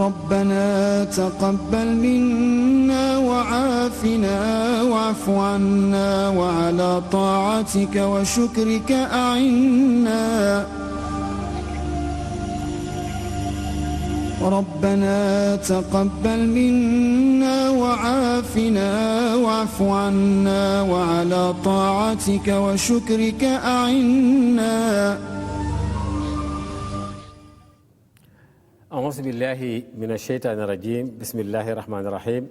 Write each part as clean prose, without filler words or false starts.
ربنا تقبل منا وعافنا واعف عنا وعلى طاعتك وشكرك أعنا ربنا تقبل منا وعافنا واعف عنا وعلى طاعتك وشكرك أعنا أعوذ بالله من الشيطان الرجيم بسم الله الرحمن الرحيم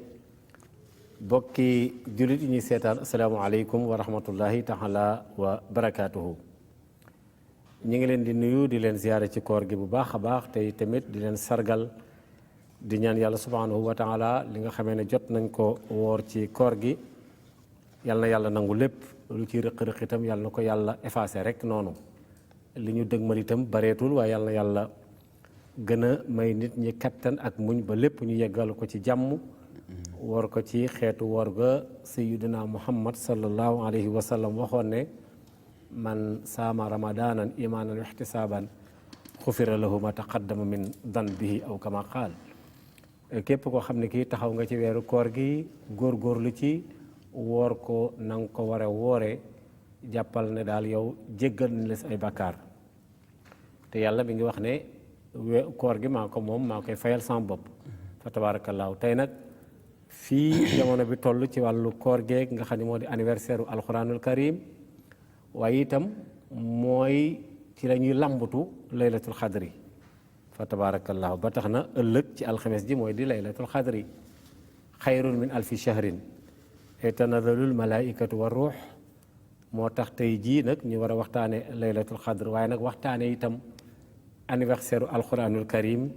bokki jullit yi ñuy seetaan asalaamaaleykum wa rahmatullahi taala wa barakaatuhu ñu ngi leen di nuyu di leen ziyaare ci koor gi bu baax a baax tey tamit di leen sargal di ñaan yàlla subhanahu wa taala li nga xamee ne jot nañ ko woor ci koor gi yal na yàlla nangu lépp lu ci rëq-rëq itam yal na ko yàlla effacé rek noonu li ñu dëgmal itam bareetul waaye yal na yàlla gën a may nit ñi kattan ak muñ ba lépp ñu yeggal ko ci jàmm woor ko ci xeetu woor ga sayyidina muhammad sallallahu alayhi wa sallam waxoon ne man saama ramadanan imaanan wa ihtisaaban xufira lahu ma taqaddama min danbihi aw kama qaal képp koo xam ne kii taxaw nga ci weeru koor gi góorgóorlu ci woor ko na nga ko war a woore jàppal ne daal yow jéggal nañ la si ay bakkaar te yàlla mi ngi wax ne koor gi maa ko moom maa koy fayal sama bopp fa tabaarakallaahu tey nag fii jamono bi toll ci wàllu koor geeg nga xam ne moo di anniversaire u alquranul karim waaye itam mooy ci la ñuy lambatu laylatul xadri fa tabaarakallaahu ba tax na ëllëg ci alxames ji mooy di laylatul xadri xayrun min alfi shahrin tanazalul malaikatu wa ruux moo tax tey jii nag ñu war a waxtaane laylatul xadr waaye nag waxtaane itam anniversaire u alquranul karim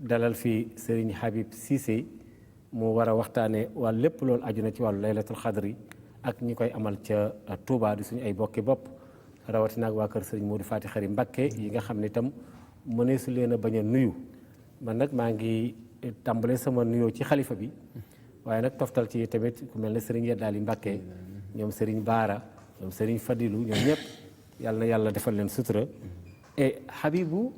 dalal fi Serigne Habib Cissé mu war a waxtaane wàll lépp loolu aju na ci wàllu laylatul xadri ak ñi koy amal ca Touba di suñu ay bokki bopp rawatina ak waa kër Serigne Modou Fati Xari Mbakke yi nga xam ne itam mëneesu leen a bañ a nuyu man nag maa ngi tàmbale sama nuyoo ci xalifa bi waaye nag toftal ci tamit ku mel ne Serigne Yeddaali Mbakke ñoom Serigne Baara ñoom Serigne Fadilu ñoom ñëpp yàlla na yàlla defal leen sutura et Habibu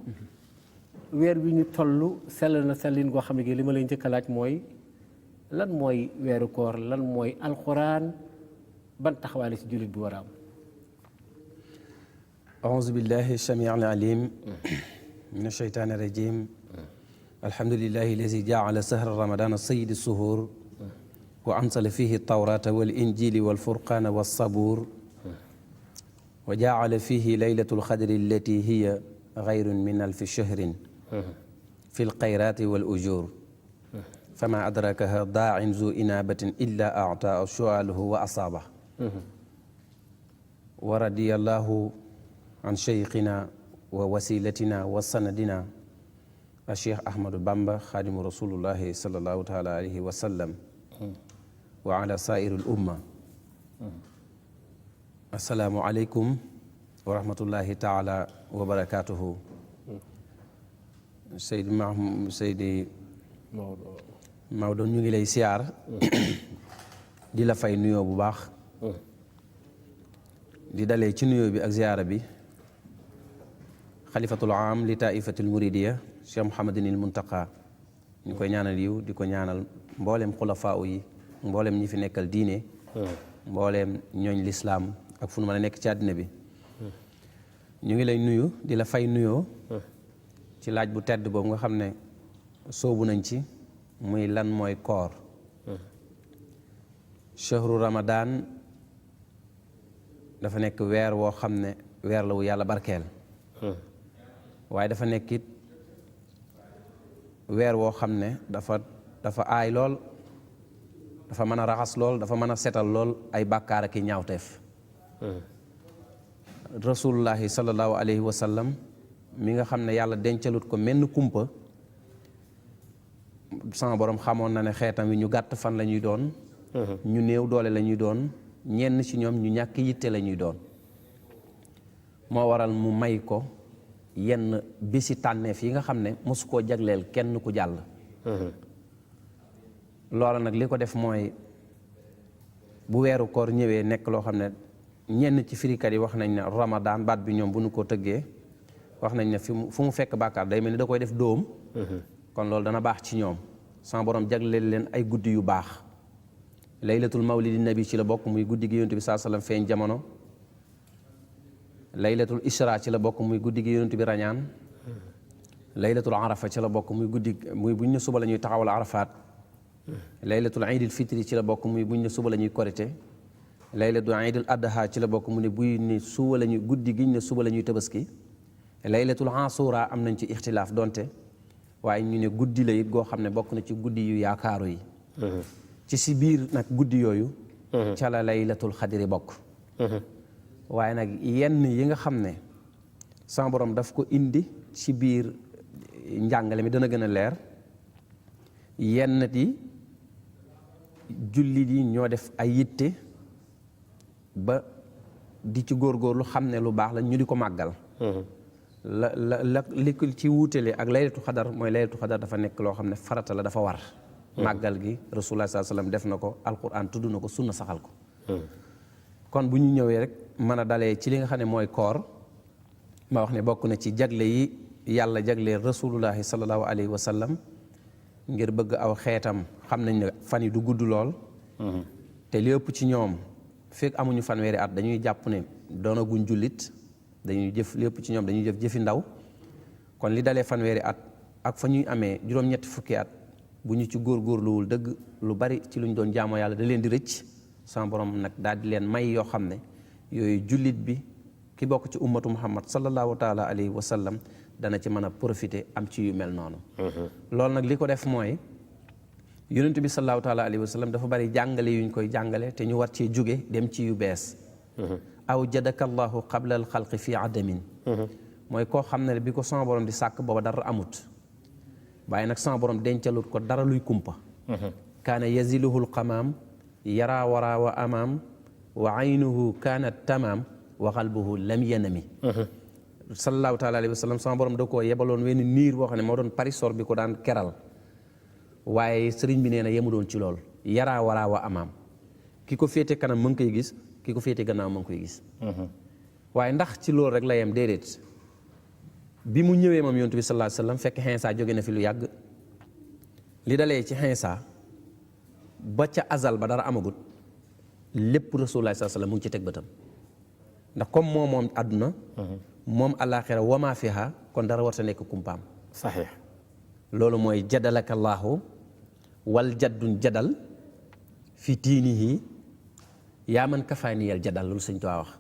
weer wi ñu toll sell na sellin goo xam ne gi li ma lay njëkk a laaj mooy lan mooy weeru koor lan mooy alquran ban taxawaay la ci jullit bi war a am aouzu billahi samii alim min asheytaani rajim alhamdulilahi allazi jaala sahra ramadana sayidi suhur wa ansala fihi tawrata wal injili wal furqana walsabur wa jaala fihi laylatu lxadri allati hiya gayrun min alfi shahrin fi lxayrati wal ujur fama adrakaha daacin zu inabatin illa ataa sualuhu wa asaaba wa radiyallahu an cheikhina wa wasilatina wa sanadina a cheikh ahmadou bamba xaadimu rasulullahi salallahu taala alayhi wa sallam wa ala sairi l umma assalaamu aleykum wa rahmatullahi taala wa barakatuhu Seydi Maodo ñu ngi lay siyaar di la fay nuyoo bu baax di dalee ci nuyoo bi ak ziyaara bi xalifatul am li taifatil muridiya Cheikh Mouhamadinil Muntaqa ñu koy ñaanal yiw di ko ñaanal mbooleem xulafaa yi mbooleem ñi fi nekkal diine mbooleem ñooñ lislaam ak fu nu mën a nekk ci àddina bi ñu ngi lay nuyu di la fay nuyoo ci laaj bu tedd boobu nga xam ne soobu nañ ci muy lan mooy koor chahru ramadan dafa nekk weer woo xam ne weer la wu yàlla barkeel waaye dafa nekk it weer woo xam ne dafa aay lool dafa mën a raxas lool dafa mën a setal lool ay bàkkaar ak i ñaawteef rasulullahi sallallahu alayhi wa sallam mi nga xam ne yàlla dencalut ko menn kumpa sama borom xamoon na ne xeetam wi ñu gàtt fan la ñuy doon ñu néew doole la ñuy doon ñenn ci ñoom ñu ñàkk yitte la ñuy doon moo waral mu may ko yenn bisi tànneef yi nga xam ne mosu koo jagleel kenn ku jàll loola nag li ko def mooy bu weeru koor ñëwee nekk loo xam ne ñenn ci firikat yi wax nañ ne ramadan baat bi ñoom bu nu ko tëggee wax nañ ne fu mu fekk bàkkaar day mel ni da koy def dóom kon loolu dana baax ci ñoom sama borom jagleel leen ay guddi yu baax laylatul mawlidi nabi ci la bokk muy guddi gi yonent bi saa sallam feeñ jamono laylatul isra ci la bokk muy guddi gi yonent bi rañaan laylatul arafa ci la bokk muy guddi muy buñ ne suba la ñuy taxawal arafaat laylatul iidil fitri ci la bokk muy buñ ne suba la ñuy korite laylatul iidil adha ci la bokk mu ne buy ne suba la ñuy guddi giñ ne suba la ñuy tabaski laylatul asura am nañ ci ixtilaaf donte waaye ñu ne guddi la it goo xam ne bokk na ci guddi yu yaakaaru yi ci si biir nag guddi yooyu ca la laylatul xadiri bokk waaye nag yenn yi nga xam ne sama borom daf ko indi ci biir njàngale mi dana gën a leer yenn yi jullit yi ñoo def ay yitte ba di ci góorgóorlu xam ne lu baax la ñu di ko màggal la li ko ci wuutale ak laylatu xadar mooy laylatu xadar dafa nekk loo xam ne farata la dafa war màggal gi rasulullah sallallahu alayhi wasallam def na ko alquran tudd na ko sunna saxal ko kon bu ñu ñëwee rek mën a dalee ci li nga xam ne mooy koor ma wax ne bokk na ci jagle yi yàlla jagle rasulullahi sallallahu alayhi wa sallam ngir bëgg aw xeetam xam nañ ne fan yi du gudd lool te li ëpp ci ñoom fekk amuñu fanweeri at dañuy jàpp ne doonaguñ jullit dañuy jëf li ëpp ci ñoom dañuy jëf jëfi ndaw kon li dalee fanweeri at ak fa ñuy amee juróom-ñetti fukki at bu ñu ci góorgóorluwul dëgg lu bari ci luñ doon jaamoo yàlla da leen di rëcc sama borom nag daal di leen may yoo xam ne yooyu jullit bi ki bokk ci ummatu muhammad sallallahu taala alayhi wa sallam dana ci mën a profiter am ci yu mel noonu loolu nag li ko def mooy yonent bi sallallahu taala alayhi wa sallam dafa bari jàngale yuñ koy jàngale te ñu war cee jóge dem ci yu bees aw jadaka allahu qabla al xalqi fi adamin mooy koo xam ne bi ko sama borom di sàkk booba dara amut waaye nag sama borom dencalut ko dara luy kumpa kaana yaziluhu lqamaam yara wara wa amaam wa aynuhu kaanat tamaam wa qalbuhu lam yanami sallallahu taala alayhi wa sallam sama borom da koo yebaloon wenn niir boo xam ne moo doon parisor bi ko daan keral waaye sëriñ bi nee na yemu doon ci lool yara wara wa amaam ki ko féete kanam ma ngi koy gis ki ko féete gannaaw ma ngi koy gis waaye ndax ci loolu rek la yem déedéet bi mu ñëwee moom yonent bi sallallahu alayhi wasallam fekk xinsa jóge na fi lu yàgg li dalee ci xinsa ba ca azal ba dara amagut lépp rasulullah sallallahu alayhi wasallam mu ngi ci teg bëtam ndax comme moom àdduna moom àllaaxira wa maa fiha kon dara war ta nekk kumpaam saxiix loolu mooy jadalaka llaahu wal jaddun jadal fi diinihi yaa man kafaaniyal jadal loolu sëñ Tuubaa wax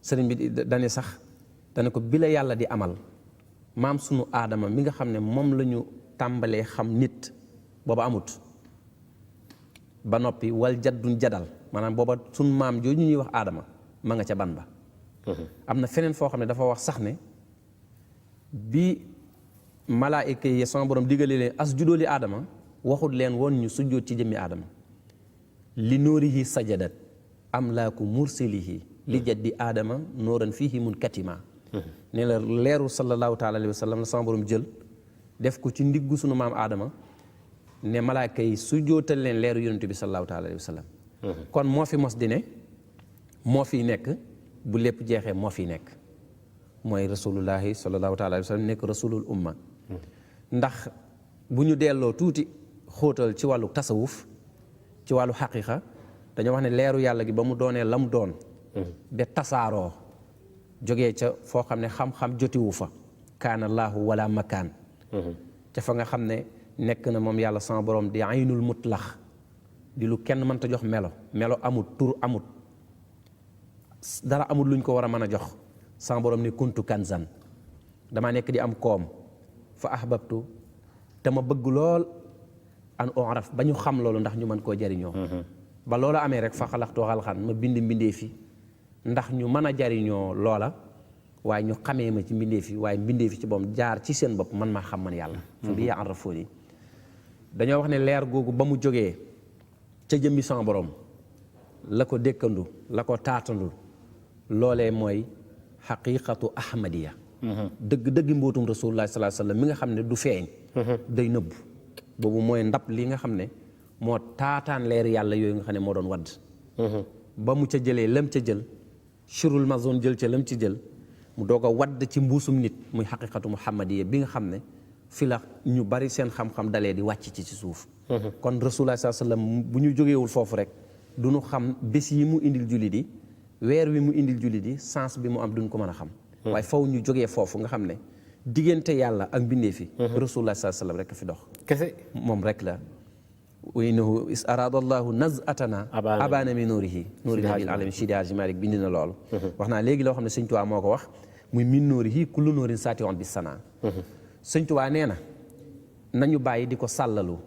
sëriñ bi dane sax dane ko bi la yàlla di amal maam sunu aadama mi nga xam ne moom la ñu tàmbalee xam nit booba amut ba noppi wal jaddun jadal maanaam booba sunu maam jooju ñuy wax aadama ma nga ca ban ba am na feneen foo xam ne dafa wax sax ne bi malaayika yi sama borom diggalee leen as juddoo li aadama waxut leen woon ñu sujjóot ci jëmmi aadama li nóorihi sajadat am laaku mursilihi li jaddi aadama nooran fiihi mun katima ne la leeru sallallahu taala alayhi wa sallam la sama borom jël def ko ci ndiggu sunu maam aadama ne malaayika yi sujjóotal leen leeru yonent bi sallallahu taala alayhi wa sallam kon moo fi mos di ne moo fiy nekk bu lépp jeexee moo fiy nekk mooy rasulullahi sallallahu taala alayhi wa sallam nekk rasulul umma ndax bu ñu delloo tuuti xóotal ci wàllu tasawuf ci wàllu xaqiqa dañoo wax ne leeru yàlla gi ba mu doonee la mu doon de tasaaroo jógee ca foo xam ne xam-xam jotiwu fa kaana laahu wala makaan ca fa nga xam ne nekk na moom yàlla sama borom di aynul mutlax di lu kenn mënta jox melo amut tur amut dara amut luñ ko war a mën a jox sama borom ne kuntu kanzan damaa nekk di am koom fa ahbabtu te ma bëgg lool an uraf ba ñu xam loolu ndax ñu mën koo jariñoo ba loola amee rek fa xalaxtu xalxan ma bind mbindee fi ndax ñu mën a jariñoo loola waaye ñu xamee ma ci mbindee fi waaye mbindee fi ci boom jaar ci seen bopp man maa xam man yàlla fa bi yaa arrafoon yi dañoo wax ne leer googu ba mu jógee ca jëmmi sama borom la ko dékkandu la ko taatandu loolee mooy xaqiqatu ahmadiya dëgg mbootum rasulullah sallallahu alayhi wasallam mi nga xam ne du feeñ day nëbb boobu mooy ndab li nga xam ne moo taataan leer yàlla yooyu nga xam ne moo doon wadd ba mu ca jëlee lam ca jël shurul mazon jël ca lam ci jël mu doog a wadd ci mbuusum nit muy xaqiqatu muhammadiya bi nga xam ne fi la ñu bari seen xam-xam dalee di wàcc ci suuf kon rasulullah sallallahu alayhi wasallam bu ñu jógeewul foofu rek du ñu xam bés yi mu indil jullit yi weer wi mu indil jullit yi sens bi mu am duñ ko mën a xam waaye faw ñu jógee foofu nga xam ne diggante yàlla ak mbindee fi rasulullah sallallahu alayhi wasallam rek fi dox kese moom rek la wa innahu is arada allahu naz'atana abana min nuurihi nuuri nabil alamin Sidi Hadji Malick bind na loolu wax naa léegi loo xam ne Sëñ Tuubaa moo ko wax muy min nuurihi kullu nuurin saati'un bis sana Sëñ Tuubaa nee na nañu bàyyi di ko sàllalu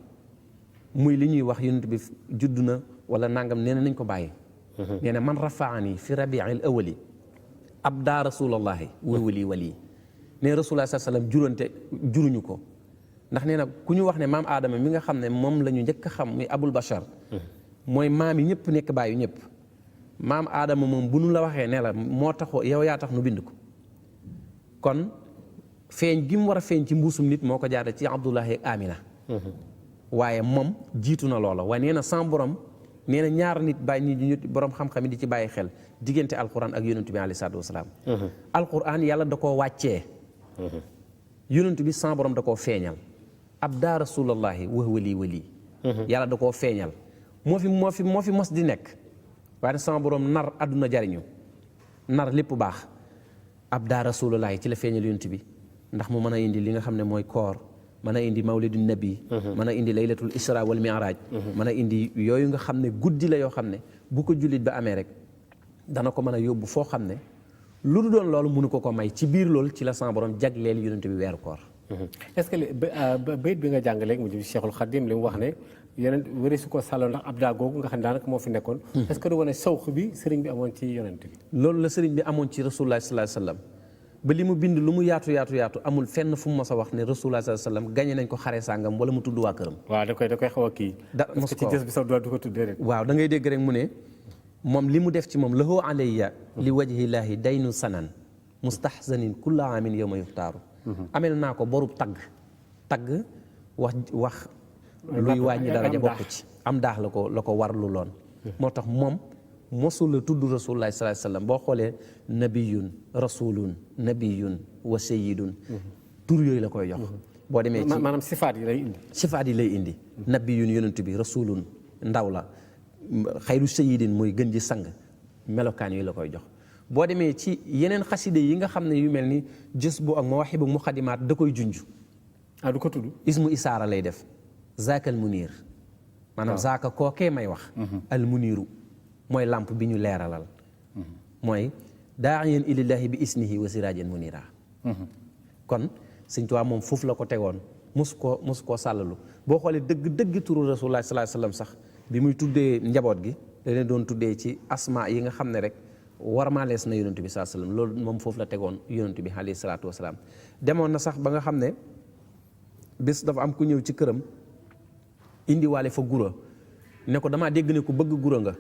muy li ñuy wax yonent bi judd na wala nangam nee na nañ ko bàyyi nee na man rafaani fi rabiil awali abda rasulallahi wa wali wali nee rasulullah sallam juruñu ko ndax nee na ku ñu wax ne maam aadama mi nga xam ne moom la ñu njëkk a xam muy abul bashar mooy maam yi ñëpp nekk bàyyi ñëpp maam aadama moom bu nu la waxee ne la moo taxoo yow yaa tax nu bind ko kon feeñ gi mu war a feeñ ci mbuusum nit moo ko jaare ci abdullahi ak amina waaye moom jiitu na loola waaye nee na sans borom nee na ñaar nit bàyyi ñi borom xam-xam yi di ci bàyyi xel diggante alquran ak yonent bi alayhi salaatu wasalaam alquran yàlla da koo wàccee yonent bi sans borom da koo feeñal abda rasulallahi wa wali wali yàlla da koo feeñal moo fi mos di nekk waaye sans borom nar àdduna jariñu nar lépp baax abda rasulallahi ci la feeñal yonent bi ndax mu mën a indi li nga xam ne mooy koor mën a indi mawlidu nabi mën a indi laylatul isra wal mi'raj mën a indi yooyu nga xam ne guddi la yoo xam ne bu ko jullit ba amee rek dana ko mën a yóbbu foo xam ne lu du doon loolu mënu ko may ci biir loolu ci la sama borom jagleel yonent bi weeru koor est-ce que bayit bi nga jàng léegi mu jëm Cheikhul Khadim li mu wax ne yonent wari su ko sàlloo ndax abda googu nga xam ne daanaka moo fi nekkoon est-ce que du wane sawq bi sëriñ bi amoon ci yonent bi loolu la sëriñ bi amoon ci rasulullah sallallahu alayhi wasallam ba li mu bind lu mu yaatu amul fenn fu mu mos a wax ne rasulullah sallallahu alayhi wasallam gañe nañ ko xare sàngam wala mu tudd waa këram waaw da koy xaw a kii parce que ci jës bi sax du ko tuddee rek waaw da ngay dégg rek mu ne moom li mu def ci moom lahu alayya li wajhillahi daynu sanan mustahzanin kulla amin yawma yuftaaru amel naa ko borub tagg wax luy wàññi daraja bokk ci am daax la ko warlu loon moo tax moom mosul la tudd rasulullah sallallahu alayhi wasallam boo xoolee nabiyun rasulun nabiyun wa sayyidun tur yooyu la koy jox boo demee ci maanaam sifaat yi lay indi nabiyun yonent bi rasulun ndaw la xayru sayyidin mooy gën ji sang melokaan yooyu la koy jox boo demee ci yeneen xaside yi nga xam ne yu mel ni jës bu ak mawaahibu muqaddimaat da koy junj du ko tudd ismu isaara lay def zaaka al munir maanaam zaaka kookee may wax al muniru mooy lamp bi ñu leeralal mooy daa'iyan ilallaahi bi isnihi wa siraajan munira kon Sëñ Tuubaa moom foofu la ko tegoon mosu koo sàllalu boo xoolee dëgg turu rasulullah sallallahu alayhi wasallam sax bi muy tuddee njaboot gi da leen doon tuddee ci asma yi nga xam ne rek warmaalees na yonent bi sallallahu alayhi wasallam loolu moom foofu la tegoon yonent bi alayhi salaatu wasalaam demoon na sax ba nga xam ne bés dafa am ku ñëw ci këram indiwaale fa gura ne ko damaa dégg ne ku bëgg gura nga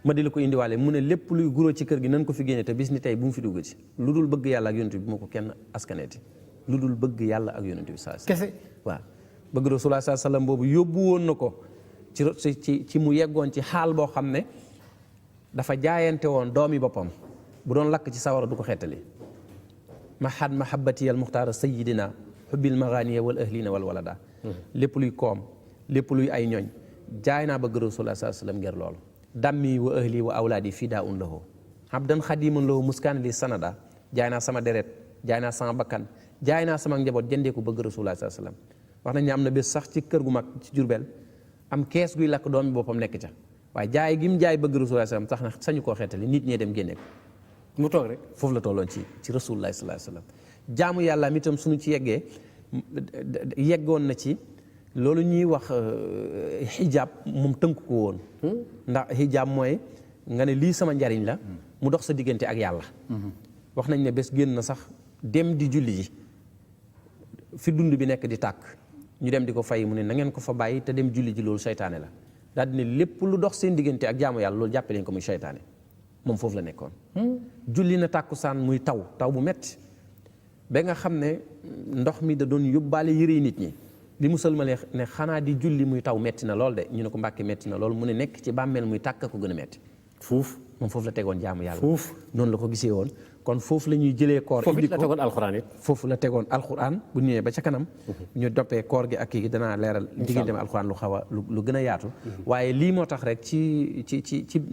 ma di la ko indiwaale mu ne lépp luy guro ci kër gi nañ ko fi génne te bis ni tey bu mu fi dugg ci lu dul bëgg yàlla ak yonent bi moo ko kenn askaneeti lu dul bëgg yàlla ak yonent bi saa kese waaw bëgg rasulullah sallallahu alayhi wasallam boobu yóbbu woon na ko ci mu yeggoon ci xaal boo xam ne dafa jaayante woon doomi boppam bu doon lakk ci sawara du ko xettali mahad mahabbati al muxtaara sayidina hubbil maghaniya wal ahlina wal walada lépp luy koom lépp luy ay ñooñ jaay naa bëgg rasulullah sallallahu alayhi wasallam ngir loolu dammi wa ahli wa awlaadi fidaa un lahu abdan xadiman lahu muskaan li sanada jaay naa sama deret jaay naa sama bakkan jaay naa sama njaboot jëndee ko bëgg rasulullah sallallahu alayhi wasallam wax nañ ne am na bés sax ci kër gu mag ci Jurbel am kees guy lakk doomi boppam nekk ca waaye jaay gi mu jaay bëgg rasulullah sallallahu alayhi wasallam tax na sañu koo xeetali nit ñee dem génne ko mu toog rek foofu la tolloon ci rasulullah sallallahu alayhi wasallam jaamu yàlla mi itam suñu ci yeggoon na ci loolu ñuy wax xijaab moom tënk ko woon ndax xijaab mooy nga ne lii sama njariñ la mu dox sa diggante ak yàlla wax nañ ne bés génn na sax dem di julli ji fi dund bi nekk di tàkk ñu dem di ko fay mu ne na ngeen ko fa bàyyi te dem julli ji loolu seytaane la daal di ne lépp lu dox seen diggante ak jaamu yàlla loolu jàppe leen ko muy seytaane moom foofu la nekkoon julli na tàkkusaan muy taw bu metti ba nga xam ne ndox mi da doon yóbbaale yëre nit ñi bi mu sëlmalee ne xanaa di julli muy taw metti na lool de ñu ne ko mbàkke metti na lool mu ne nekk ci bàmmeel muy tàkk ko gën a metti fuuf moom foofu la tegoon jaamu yàlla. fuuf noonu la ko gisee woon kon foofu la ñuy jëlee koor. foofu it la tegoon alxuraan it. foofu la tegoon alxuraan bu ñëwee ba ca kanam. ñu doppee koor gi ak kii danaa leeral. digganteem alxuraan lu xaw a lu gën a yaatu. waaye lii moo tax rek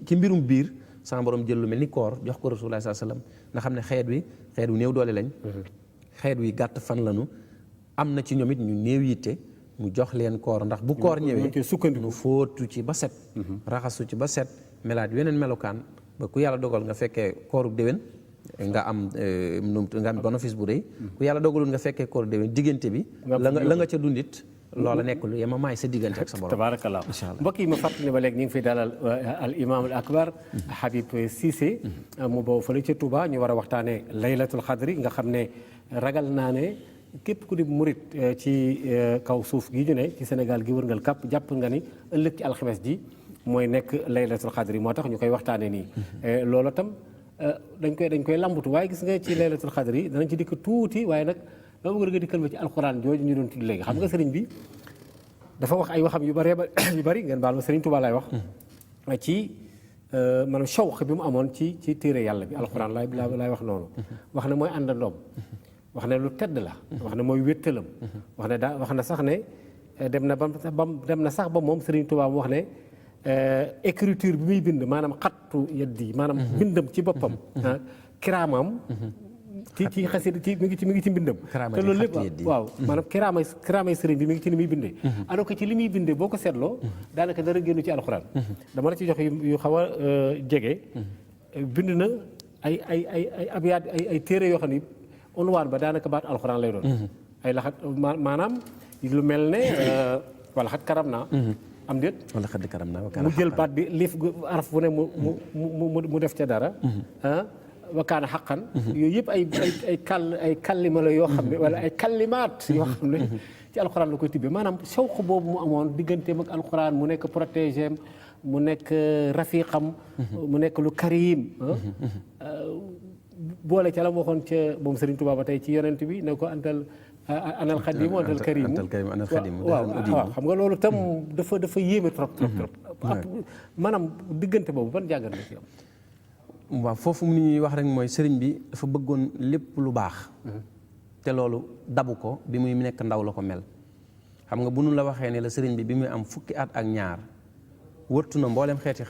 ci mbirum biir sama borom jël lu mel ni koor jox ko Rasulullah sallallahu alayhi wasallam nga xam ne xeet wu néew doole lañ. xeet wi gàtt fan lañu am na ci ñoom it ñu néew yitte mu jox leen koor ndax bu koor ñëwee nu fóotu ci ba set. raxasu ci ba set melaat yeneen melokaan ba ku yàlla dogal nga fekkee kooru déwén. nga am bénéfice bu rëy ku yàlla dogalul nga fekkee koor déwén diggante bi la nga ca dundit loola nekk lu yema maay sa diggante ak sa borom tabarakallah mbokk yi ma fàttali ne ba léegi ñu ngi fiy dalal al imam al akbar Habib Cissé mu boobu fële ca Touba ñu war a waxtaanee laylatul xadri nga xam ne ragal naa ne képp ku di murit ci kaw suuf gi ñu ne ci Sénégal gi wërngal kàpp jàpp nga ni ëllëg ci alxames ji mooy nekk laylatul xadri moo tax ñu koy waxtaanee nii loolu tam dañ koy lambutu waaye gis nga ci laylatul xadr yi danañ ci dikk tuuti waaye nag dama bëgg nga dikkal ma ci alxuraan jooju ñu doon tudd léegi xam nga sëriñ bi dafa wax ay waxam yu bari ngeen baal ma sëriñ Tuubaa laay wax ci maanaam shawq bi mu amoon ci téere yàlla bi alxuraan laay wax noonu wax ne mooy àndandoom wax ne lu tedd la wax ne mooy wéttalam wax na sax ne dem na sax ba moom sëriñ Tuubaa mu wax ne écriture bi muy bind maanaam xattu yeddi maanaam bindam ci boppam kiraamam ci xasida ci mi ngi ci mbindam te loolu lépp waaw maanaam kiraamay sëriñ bi mi ngi ci ni muy bindee alors que ci li muy bindee boo ko seetloo daanaka dara génnu ci alxuraan dama la ci jox yu xaw a jege bind na ay abyaat ay téere yoo xam ni unwaan ba daanaka baat alxuraan lay doon ay laxat maanaam lu mel ne wala xat karam naa am déet wala xadd karam naa mu jël baat bi liif araf bu ne mu def ca dara wakaana xaqan yooyu yëpp ay kallima la yoo xam ne wala ay kallimaat yoo xam ne ci alxuraan la koy tibbee maanaam sawq boobu mu amoon digganteem ak alxuraan mu nekk protégé mu nekk rafiqam mu nekk lu karim boole ca la mu waxoon ca moom Serigne Touba ba tey ci yonent bi ne ko anal xadimu antal karimu waaw xam nga loolu tam dafa yéeme trop maanaam diggante boobu ban jàngat la ci am waaw foofu mu ñuy wax rek mooy sëriñ bi dafa bëggoon lépp lu baax te loolu dabu ko bi muy nekk ndaw la ko mel xam nga bu nu la waxee ne la sëriñ bi muy am fukki at ak ñaar wëttu na mboolem xeeti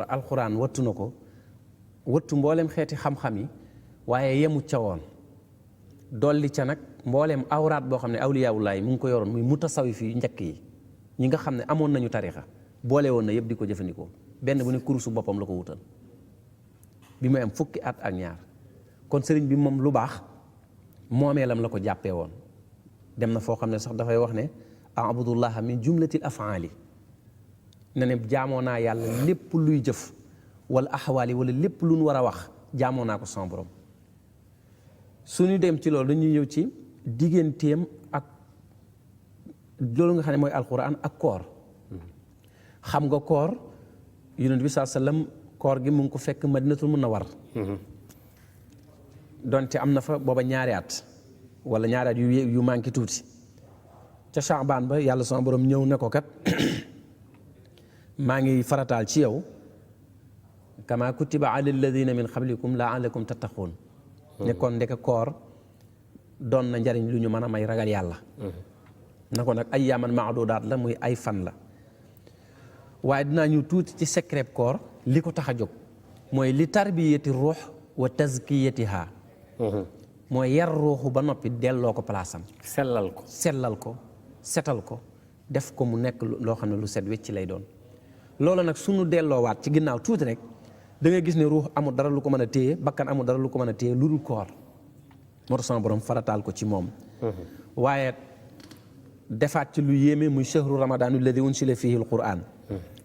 alxuraan wëttu na ko wëttu mboolem xeeti xam-xam yi waaye yemu ca woon dolli ca nag mbooleem awraat boo xam ne awliyaawulaay mu ngi ko yoroon muy mutasawif yi njëkk yi ñi nga xam ne amoon nañu tarixa boole woon na yëpp di ko jëfandikoo benn bu ne kurusu boppam la ko wutal bi muy am fukki at ak ñaar kon sëriñ bi moom lu baax moomeelam la ko jàppee woon dem na foo xam ne sax dafay wax ne abudullah min jumlatil afaali ne ne jaamoo naa yàlla lépp luy jëf wala axwaali wala lépp lu nu war a wax jaamoo naa ko sama borom suñu dem ci loolu dañuy ñëw ci digganteem ak loolu nga xam ne mooy alquran ak koor xam nga koor yonent bi saa sallam koor gi mu ngi ko fekk madinatul munawwar donte am na fa booba ñaari at wala ñaari at yu manqué tuuti ca Shaabaan ba yàlla sama borom ñëw ne ko kat maa ngi farataal ci yow kama kutiba ala alladina min qablikum laallakum tattaquun nekkoon ndeke koor doon na njariñ lu ñu mën a may ragal yàlla na ko nag ay yaaman maadudaat la muy ay fan la waaye dinaa ñu tuuti ci secret koor li ko tax a jóg mooy li tarbiyati ruux wa tazkiyatiha mooy yar ruuxu ba noppi delloo ko palaasam sellal ko setal ko def ko mu nekk loo xam ne lu set wecc lay doon loolu nag sunu delloowaat ci ginnaaw tuuti rek da ngay gis ne ruux amul dara lu ko mën a téye bakkan amul dara lu ko mën a téye lu dul koor moo tax sama borom farataal ko ci moom waaye defaat ci lu yéeme muy shahru ramadan alladi unsila fihi alquran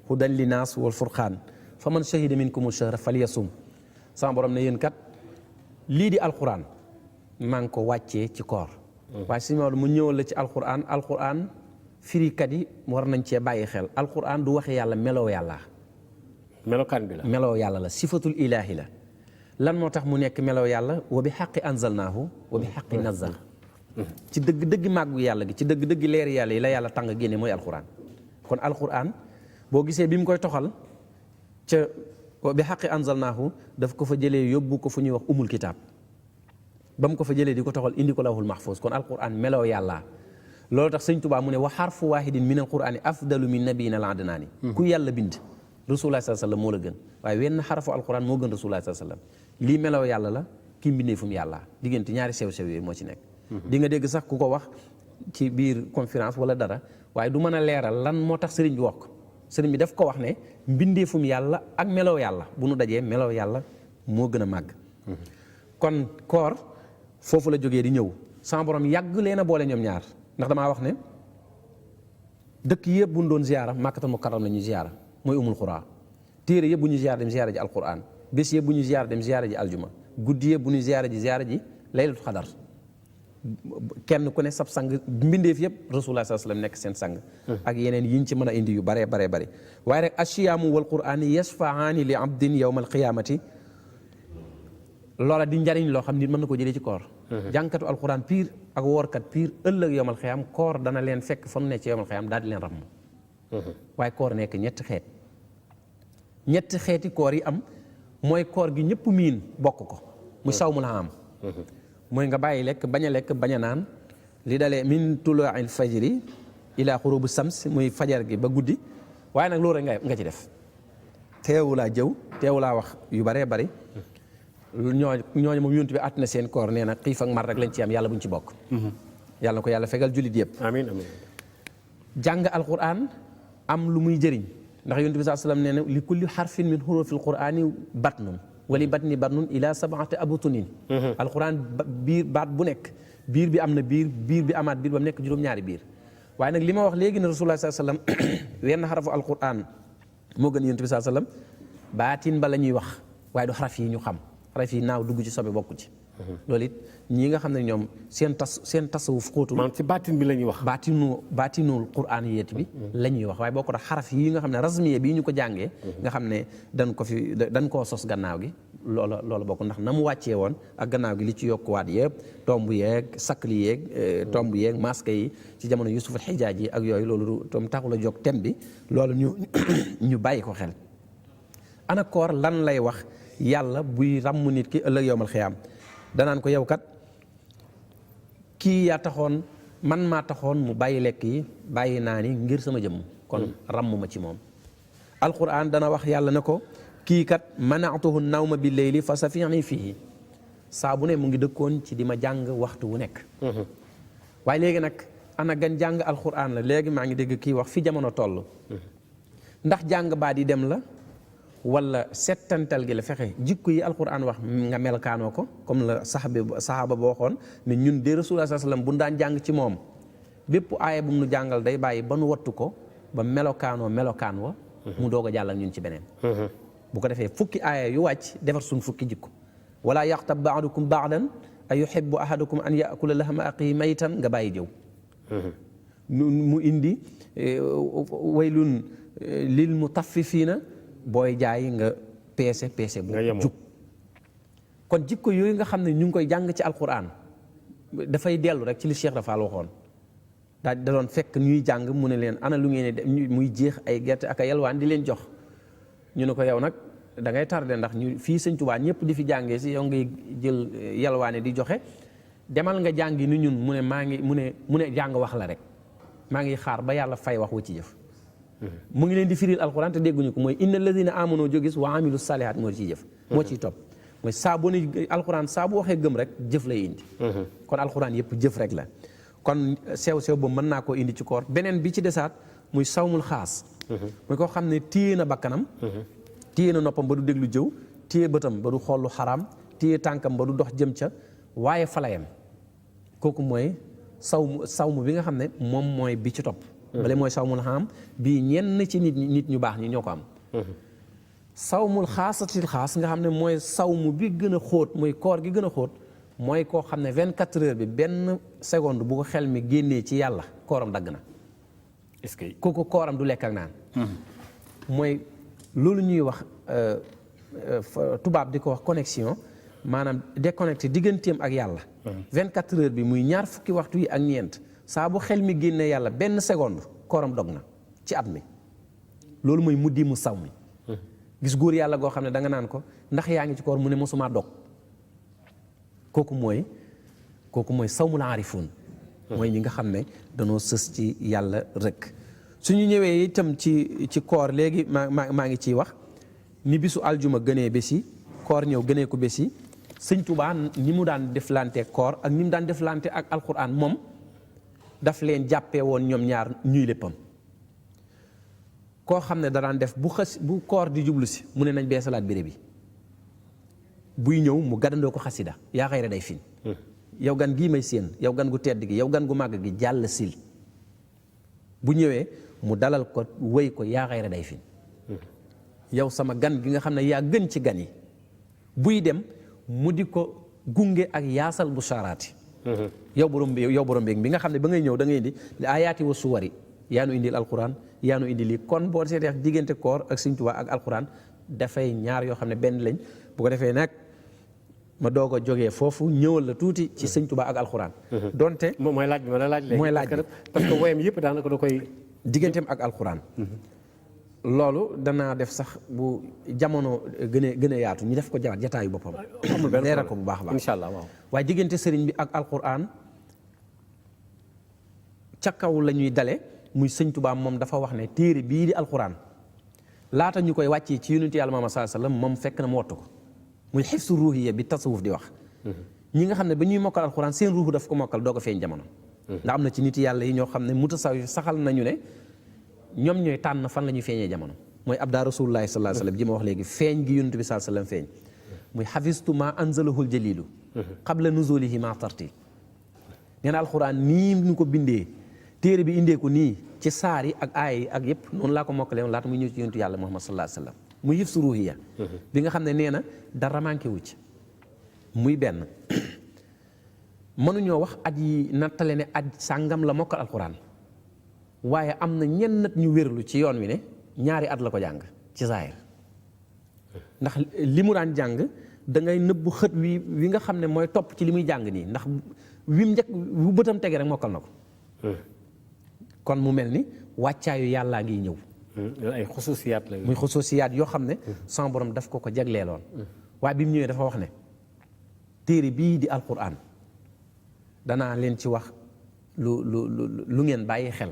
hudan linnaas wal furqaan fa man shahida minkumu shahra falyasum sama borom ne yéen kat lii di alquran maa ngi ko wàccee ci koor waaye si Maodo mu ñëwal la ci alquran firikat yi war nañ cee bàyyi xel alquran du waxe yàlla meloo yàlla melokaan bi la meloo yàlla la sifatul ilaahi la lan moo tax mu nekk meloo yàlla wa bi xaqi anzalnaahu wa bi xaqi nazal ci dëgg-dëgg màggu yàlla gi ci dëgg-dëgg leeri yàlla yi la yàlla tàng génne mooy alquran kon alquran boo gisee bi mu koy toxal ca bi xaqi anzalnaahu daf ko fa jëlee yóbbu ko fu ñuy wax umul kitaab ba mu ko fa jëlee di ko toxal indi ko lawhul mahfuz kon alquran meloo yàlla loolu tax sëñ Tuubaa mu ne wa xarfu waahidin min alqurani afdalu min nabiyin al adnaani ku yàlla bind rasulullah sallallahu alayhi wasallam moo la gën waaye wenn xarafu alquran moo gën rasulullah sallallahu alayhi wasallam lii meloo yàlla la kii mbindeefum yàlla diggante ñaari sew-sew yooyu moo ci nekk di nga dégg sax ku ko wax ci biir conférence wala dara waaye du mën a leeral lan moo tax sëriñ bi wax ko sëriñ bi daf ko wax ne mbindeefum yàlla ak meloo yàlla bu nu dajee meloo yàlla moo gën a màgg kon koor foofu la jógee di ñëw sama borom yàgg leen a boole ñoom ñaar ndax damaa wax ne dëkk yëpp bu ñu doon ziyaara Makkatal Mukarram la ñuy ziyaara mooy umul xuraa téere yëpp bu ñu ziyaara dem ziyaara ji alquran bés yëpp bu ñu ziyaara dem ziyaara ji aljuma guddi yëpp bu ñu ziyaara ji laylatul xadar kenn ku ne sab sang mbindeef yëpp rasulullah sallallahu alayhi wasallam nekk seen sang ak yeneen yiñ ci mën a indi yu bare bare bare waaye rek ashiyaamu wal qur'ani yashfa'aani li abdin yawma alqiyamati loola di njariñ loo xam nit mën na ko jëlee ci koor jàngkatu alquran piir ak woorkat piir ëllëg yawmal xiyaam koor dana leen fekk fa nu ne ci yawmal xiyaam daal di leen ramm waaye koor nekk ñetti xeeti koor yi am mooy koor gi ñëpp miin bokk ko muy sawmul am mooy nga bàyyi lekk bañ a lekk bañ a naan li dalee min tuluu'il fajri ila xurubu sams muy fajar gi ba guddi waaye nag loolu rek nga ci def teewulaa jëw teewulaa wax yu baree bari ñooñu moom yonent bi at na seen koor nee na xiif ak mar rek lañ ci am yàlla buñ ci bokk yàlla na ko yàlla fegal jullit yëpp amiin amiin jàng alquran am lu muy jëriñ ndax yonent bi sallallahu alayhi wasallam nee na li kulli harfin min hurufil qur'ani batnun wali batni batnun ila sab'ati abutunin alquran biir baat bu nekk biir bi am na biir bi amaat biir ba mu nekk juróom-ñaari biir waaye nag li ma wax léegi ne rasulullah sallallahu alayhi wasallam wenn xarafu alquran moo gën yonent bi sallallahu alayhi wasallam baatin ba la ñuy wax waaye du xaraf yi ñu xam xaraf yi naaw dugg ci sobe bokku ci loolu it ñi nga xam ne ñoom seen tasawuf xóotul maanaam ci baatin bi la ñuy wax baatinul quraan yéet bi la ñuy wax waaye boo ko tax xaraf yi nga xam ne rasmiye bii ñu ko jàngee nga xam ne dañ koo sos gannaaw gi loolu bokk ndax na mu wàccee woon ak gannaaw gi li ci yokkuwaat yëpp tomb yeeg sakli yeeg tomb yeeg masque yi ci jamono Yusuf al-Hijaaji yi ak yooyu loolu tam taxul a jóg thème bi loolu ñu bàyyi ko xel ana koor lan lay wax yàlla buy ràmm nit ki ëllëg yowmal xiyaam danaan ko yow kat kii yaa taxoon man maa taxoon mu bàyyi lekk yi bàyyi naa ni ngir sama jëmm kon ràmm ma ci moom alquran dana wax yàlla na ko kii kat manaatuhu nawma bi leyli fa safiani fihi saa bu ne mu ngi dëkkoon ci di ma jàng waxtu wu nekk waaye léegi nag ana gan jàng alquran la léegi maa ngi dégg kii wax fi jamono toll ndax jàng baa di dem la wala settantal gi la fexe jikko yi alquran wax nga melkaanoo ko comme la saxaaba boo waxoon ne ñun de rasulullah sallallahu alayhi wasallam bu ñu daan jàng ci moom bépp aaya bu mu nu jàngal day bàyyi ba nu wattu ko ba melokaan wa mu doog a jàll ak ñun ci beneen bu ko defee fukki aaya yu wàcc defar suñ fukki jikko wala yaxtab ba'dukum ba'dan ay yuhibbu ahadukum an ya'kula lahma axiihi maytan nga bàyyi jëw mu indi waylun lil mutaffifiina booy jaay nga peese bu jub kon jikko yooyu nga xam ne ñu ngi koy jàng ci alquran dafay dellu rek ci li Cheikh Rafal waxoon da doon fekk ñuy jàng mu ne leen ana lu ngeen di muy jeex ay gerte ak ay yalwaan di leen jox ñu ne ko yow nag da ngay tardé ndax ñu fii Sëñ Tuubaa ñëpp di fi jàngee si yow ngay jël yalwaane di joxe demal nga jàngi ni ñun mu ne jàng wax la rek maa ngi xaar ba yàlla fay wax wu ci jëf mu ngi leen di firil alquran te dégguñu ko mooy inna alladina amanu jógis wa amilu salihat moo ciy jëf moo ciy topp mooy saa bu ne alquran saa bu waxee gëm rek jëf lay indi kon alquran yëpp jëf rek la kon sew boobu mën naa koo indi ci koor beneen bi ci desaat muy sawmul xaas muy koo xam ne téye na bakkanam téye na noppam ba du déglu jëw téye bëtam ba du xool lu xaraam téye tànkam ba du dox jëm ca waaye falayam kooku mooy sawmu bi nga xam ne moom mooy bi ci topp bale mooy sawmul xaam bii ñenn ci nit ñu baax ñi ñoo ko am sawmul xaasatil xaas nga xam ne mooy sawmu bi gën a xóot mooy koor gi gën a xóot mooy koo xam ne 24 heures bi benn seconde bu ko xel mi génnee ci yàlla kooram dagg na est-ce que kooku kooram du lekk ak naan mooy loolu ñuy wax tubaab di ko wax connexion maanaam déconnecté digganteem ak yàlla 24 heures bi muy ñaar fukki waxtu yi ak ñeent saa bu xel mi génnee yàlla benn seconde kooram dog na ci at mi loolu mooy muddi mu saw mi gis góor yàlla goo xam ne da nga naan ko ndax yaa ngi ci koor mu ne mosumaa dog kooku mooy sawmul aarifuun mooy ñi nga xam ne danoo sës ci yàlla rek. suñu ñëwee itam ci koor léegi maa ngi ciy wax ni bisu aljuma gënee bés yi koor ñëw gënee ko bés yi sëñ Tuubaa ni mu daan deflante koor ak ni mu daan deflante ak alquran moom daf leen jàppee woon ñoom ñaar ñuy léppam. koo xam ne da daan def bu koor di jublu si mu ne nañ bee salaat béré bi buy ñëw mu gàddandoo ko xasida yaa xayra day fin yow gan gii may séen yow gan gu tedd gi yow gan gu màgg gi jàll sil bu ñëwee mu dalal ko wéy ko yaa xayra day fin yow sama gan gi nga xam ne yaa gën ci gan yi buy dem mu di ko gunge ak yaasal bu saaraati yow borom beeg bi nga xam ne ba ngay ñëw da ngay indi li ayaati wa suwari yaa nu indil alquran yaa nu indi lii kon boo seetee diggante koor ak Sëñ Tuubaa ak alquran dafay ñaar yoo xam ne benn lañ bu ko defee nag ma doog a jógee foofu ñëwal la tuuti ci Sëñ Tuubaa ak alquran. donte mooy laaj bi ma la laaj léegi. mooy laaj bi parce que woyam yëpp daanaka da koy. digganteem ak alquran. loolu danaa def sax bu jamono gën a yaatu ñu def ko jataayu boppam. amul benn leeral ko bu baax a baax incha allah waaw. waaye diggante sëriñ bi ak alquran ca kaw la ñuy dale muy Sëñ Tuubaa moom dafa wax ne téere bii di alquran laata ñu koy wàccee ci yonent yàlla Muhammad sallallahu alayhi wasallam moom fekk na mu wattu ko muy xifsu ruuhiya bi tasawuf di wax. ñi nga xam ne ba ñuy mokkal alquran seen ruuxu daf ko mokkal doo ko feeñ jamono. ndax am na ci nit yàlla yi ñoo xam ne mutasawwif saxal nañu ne ñoom ñooy tànn fan la ñuy feeñee jamono mooy abdaa rasulullahi sallallahu alayhi wasallam ji ma wax léegi feeñ gi yonent bi sallallahu alayhi wasallam feeñ muy xafistu ma anzalahul jalilu qabla nuzulihi ma tarti nee na alquran nii ñu ko bindee téere bi indee ko nii ci saar yi ak aay yi ak yëpp noonu laa ko mokkalee woon laata muy ñëw ci yonentu yàlla Muhammad sallallahu alayhi wasallam muy yëf su ruuhiya bi nga xam ne nee na dara manqué wu ci muy benn mënuñoo wax at yi nattale ne at sàngam la mokkal alquran waaye am na ñenn nat ñu wérlu ci yoon wi ne ñaari at la ko jàng ci zaahir ndax li mu daan jàng da ngay nëbbu xët wi nga xam ne mooy topp ci li muy jàng nii ndax wim njëkk bu bëtam tege rek mokkal na ko kon mu mel ni wàccaayu yàllaa ngi ñëw ay xususiyaat la muy xususiyaat yoo xam ne sama borom daf ko jagleeloon waaye bi mu ñëwee dafa wax ne téere bii di alquran danaa leen ci wax lu ngeen bàyyi xel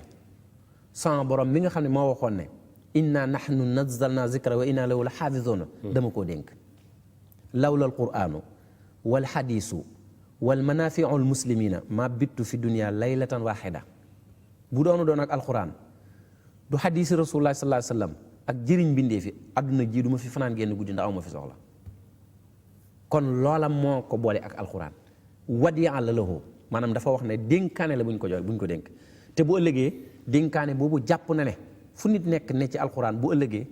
sama borom mi nga xam ne moo waxoon ne inna nahnu nazzalna zikra wa inna lahu la xaafizuuna dama koo dénk lawla alquranu wal xadiisu wal manafiu almuslimina ma bittu fi dunia laylatan waxida bu doon ak alquran du xadiisi rasulullah sallallahu alayhi wasallam ak jëriñ bindee fi adduna ji du ma fi fanaan génn guddi ndax aw ma fi soxla kon loola moo ko boole ak alquran wadiya la lahu maanaam dafa wax ne dénkaane la buñ ko jox buñ ko dénk te bu ëllëgee dénkaane boobu jàpp na ne fu nit nekk ne ci alquran bu ëllëgee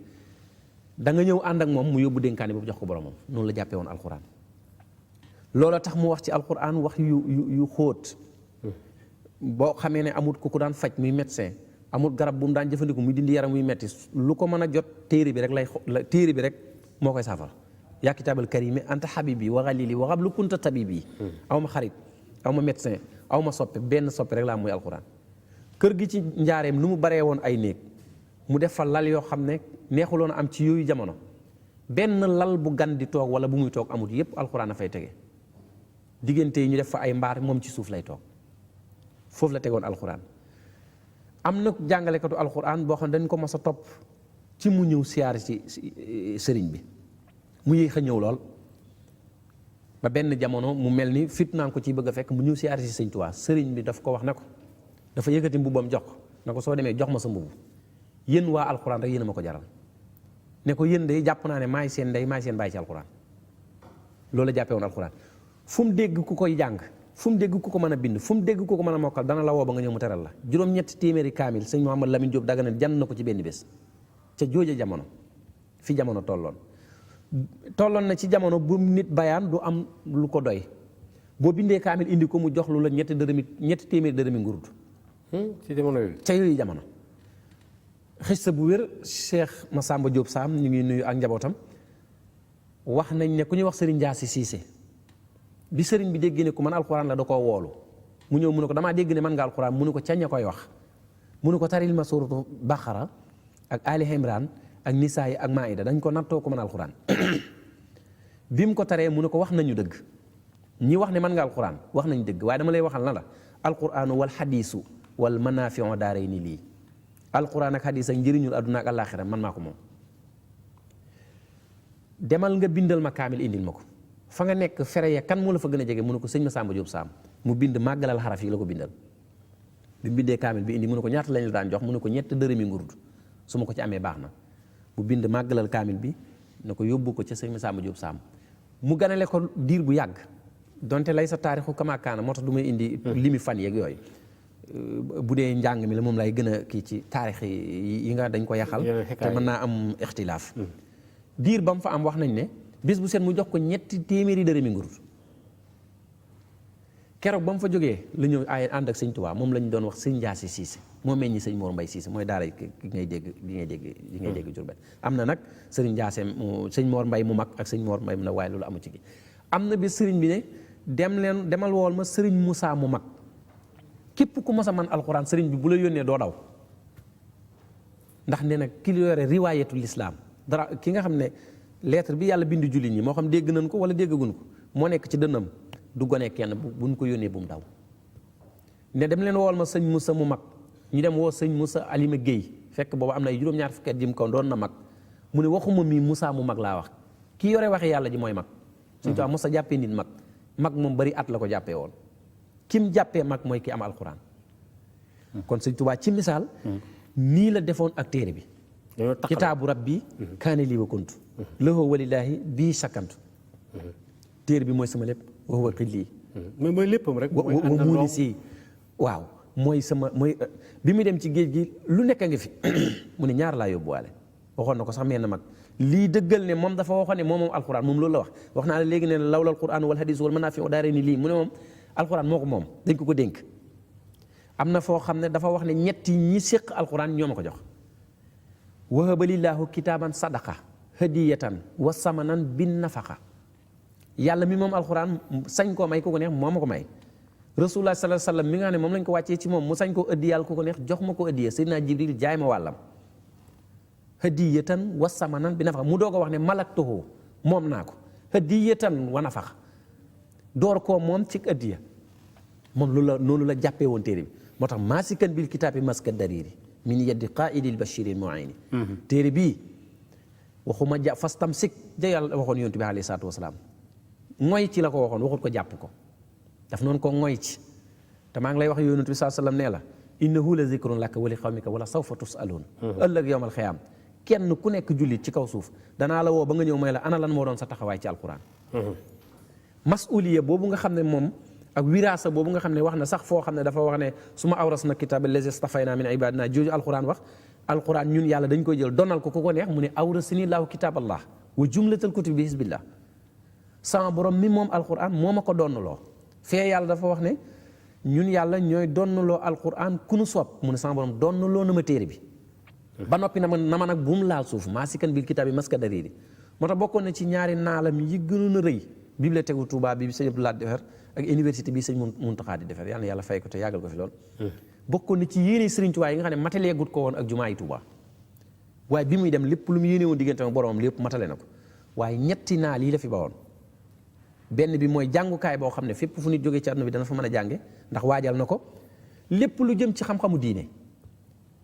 da nga ñëw ànd ak moom mu yóbbu dénkaane boobu jox ko boromam noonu la jàppee woon alquran loola tax mu wax ci alquran wax yu xóot boo xamee ne amut ku daan faj muy médecin amut garab bu mu daan jëfandiku muy dindi yaram muy metti lu ko mën a jot téere bi rek téere bi rek moo koy saafara yaa kitaabal karimi anta habibi wa xalili wa qablu kunta tabibi aw ma xarit aw ma médecin aw ma soppe benn soppe rek laa muy alquran kër gi ci njaareem lu mu baree woon ay néeg mu def fa lal yoo xam ne neexuloon a am ci yooyu jamono benn lal bu gan di toog wala bu muy toog amut yépp alquran a fay tege diggante yi ñu def fa ay mbaar moom ci suuf lay toog foofu la tegoon alquran am na jàngalekatu alquran boo xam ne dañ ko mos a topp ci mu ñëw siyaar ci sëriñ bi mu yéex a ñëw lool ba benn jamono mu mel ni fitnaan ko ci bëgg a fekk mu ñëw siyaar ci sëñ Tuubaa sëriñ bi daf ko wax ne ko dafa yëkkati mbubbam jox ko ne ko soo demee jox ma sa mbubb yéen waa alquran rek yéen a ma ko jaral ne ko yéen day jàpp naa ne maay seen ndey maay seen bàyyi ci alquran loolu la jàppee woon alquran fu mu dégg ku koy jàng fu mu dégg ku ko mën a bind fu mu dégg ku ko mën a mokkal dana la woo ba nga ñëw mu teral la juróom-ñetti téeméeri kaamil sëñ Mouhamad Lamine Diop Dagana jàng na ko ci benn bés ca jooja jamono fi jamono tolloon na ci jamono bu nit bayaan du am lu ko doy boo bindee kaamil indi ko mu jox lu la ñetti téeméeri dërëmi ngurut ci jamono yooyu ca yooyu jamono xista bu wér Cheikh Massamba Diop Sam ñu ngi nuyu ak njabootam wax nañ ne ku ñuy wax Serigne Ndiassi Cissé bi sëriñ bi dégg ne ko man alxuraan la da koo woolu mu ñëw mu ne ko damaa dégg ne man nga alxuraan mu ne ko cañ a koy wax mu ne ko taril ma suuratu Baqara ak Ali Imran ak nisaa yi ak maayida dañ ko nattoo ko mën alxuraan bi mu ko taree mu ne ko wax nañu dëgg ñi wax ne mën nga alxuraan wax nañu dëgg waaye dama lay waxal na la alxuraanu wal xadiisu wal manaafiu daaray ni lii alxuraan ak xadiis ak njëriñul adduna ak àllaaxira man maa ko moom demal nga bindal ma kaamil indil ma ko fa nga nekk fere ya kan moo la fa gën a jege mu ne ko sëñ Masamba Jóob Saam mu bind màggalal xaraf yi la ko bindal bi mu bindee kaamil bi indi mu ne ko ñaata lañ la daan jox mu ne ko 7 dërëmi ngurdu su ma ko ci amee baax na mu bind màggalal kaamil bi ne ko yóbbu ko ca sëñ Masamba Jóob Saam mu ganale ko diir bu yàgg donte lay sa taarixu kamaakaana moo tax du may indi limi fan yeeg yooyu bu dee njàng mi la moom lay gën a kii ci taarix yi nga dañ ko yaxal te mën naa am ixtilaaf diir ba mu fa am wax nañ ne bis bu seen mu jox ko 7 téeméeri dërëmi ngurdu keroog ba mu fa jógee la ñëw ay ànd ak sëñ Tuubaa moom lañ doon wax sëñ Njaase Siise moo meññi sëñ Mor Mbay Siise mooy daara gi ngay dégg Jurbel am na nag sëriñ Njaase sëñ Mor Mbay mu mag ak sëñ Mor Mbay mu nag waaye loolu amu ci gi am na bi sëriñ bi ne demal wool ma sëriñ Moussa mu mag képp ku mos a man alxuraan sëriñ bi bu la yónnee doo daw ndax nee na ki yore riwaayatul islaam dara ki nga xam ne lettre bi yàlla bind jullit ñi moo xam dégg nañ ko wala déggaguñ ko moo nekk ci dënnam du gone kenn buñ ko yónnee bu mu daw ne dem leen wool ma sëñ Moussa mu mag ñu dem woo sëñ Moussa Alima Guèye fekk boobu am na ay juróom-ñaar fukki at jëm kaw doon na mag mu ne waxuma mii Moussa mu mag laa wax ki yore waxi yàlla ji mooy mag suñu tubaab mos a jàppee nit mag moom bari at la ko jàppee woon kim jàppee mag mooy ki am alxuraan kon sëñ Tuubaa ci misaal nii la defoon ak téere bi kitaabu rabbi kaane lii wa kuntu lahu walillaahi bii sakkantu téere bi mooy sama lépp wa huwa xillii mooy léppam rek wa muuni si waaw mooy sama mooy bi muy dem ci géej gi lu nekk a ngi fi mu ne ñaar laa yóbbuwaale waxoon na ko sax mel na mag lii dëggal ne moom dafa waxoon ne moom alxuraan moom loolu la wax naa la léegi ne lawla alxuraan wal hadiis wal manaafiu daarayni lii mu ne moom alxuraan moo ko moom dañ ko dénk am na foo xam ne dafa wax ne ñetti ñi séq alxuraan ñoo ma ko jox wahaba lillaahu kitaaban sadaqa hadiyatan wa samanan bin nafaqa yàlla mi moom alxuraan sañ koo may ku ko neex moo ma ko may rasulullah sallallahu alayhi wasallam mi nga xam ne moom lañ ko wàccee ci moom mu sañ koo ëddi yàlla ku ko neex jox ma ko ëddiya sayyidina jibril jaay ma wàllam hadiyatan wa samanan bi nafaqa mu doog a wax ne malaktuhu moom naa ko hadiyatan wa nafaqa door koo moom ci ëddiya moom loolu la jàppee woon téere bi moo tax maasikan bil kitaabi maska dariri min yaddi qaa'idil bashiril mu'ayni téere bii waxuma fastamsik ja yàlla waxoon yonent bi alayhi salaatu wasalaam ngoy ci la ko waxoon waxut ko jàpp ko daf noonu ko ngoy ci te maa ngi lay wax yonent bi sallallahu alayhi wasallam nee la innahu la zikrun laka wa li qawmika wala sawfa tusaluun ëllëg yawmal xiyaam kenn ku nekk jullit ci kaw suuf danaa la woo ba nga ñëw may la ana lan moo doon sa taxawaay ci alquran masuliya boobu nga xam ne moom ak wiraasa boobu nga xam ne wax na sax foo xam ne dafa wax ne su ma awras na kitaaba lazi stafayna min ibadina jooju alquran wax alquran ñun yàlla dañ koy jël donal ko ku ko neex mu ne awrasini laahu kitaaballah wa jumlatal kutubi bi hisbillah sama borom mi moom alquran moo ma ko donnaloo fee yàlla dafa wax ne ñun yàlla ñooy donnaloo alquran ku nu soob mu ne sama borom donnaloo na ma téere bi ba noppi na ma nag bu mu laal suuf maasikan bil kitaabi maska dariri moo tax bokkoon na ci ñaari naalam yi gënoon a rëy bibliothèque bu Touba bi sëñ Abdoulaye defar ak université bi sëñ Muntaxa di defar yal na yàlla fay ko te yàggal ko fi lool bokkoon na ci yéene Sëriñ Touba yi nga xam ne matale gut ko woon ak jumaa yi Touba waaye bi muy dem lépp lu mu yéene woon diggante ak boromam lépp matale na ko waaye ñetti naal yi la fi bawoon benn bi mooy jàngukaay boo xam ne fépp fu nit jógee ci àdduna bi dana fa mën a jànge ndax waajal na ko lépp lu jëm ci xam-xamu diine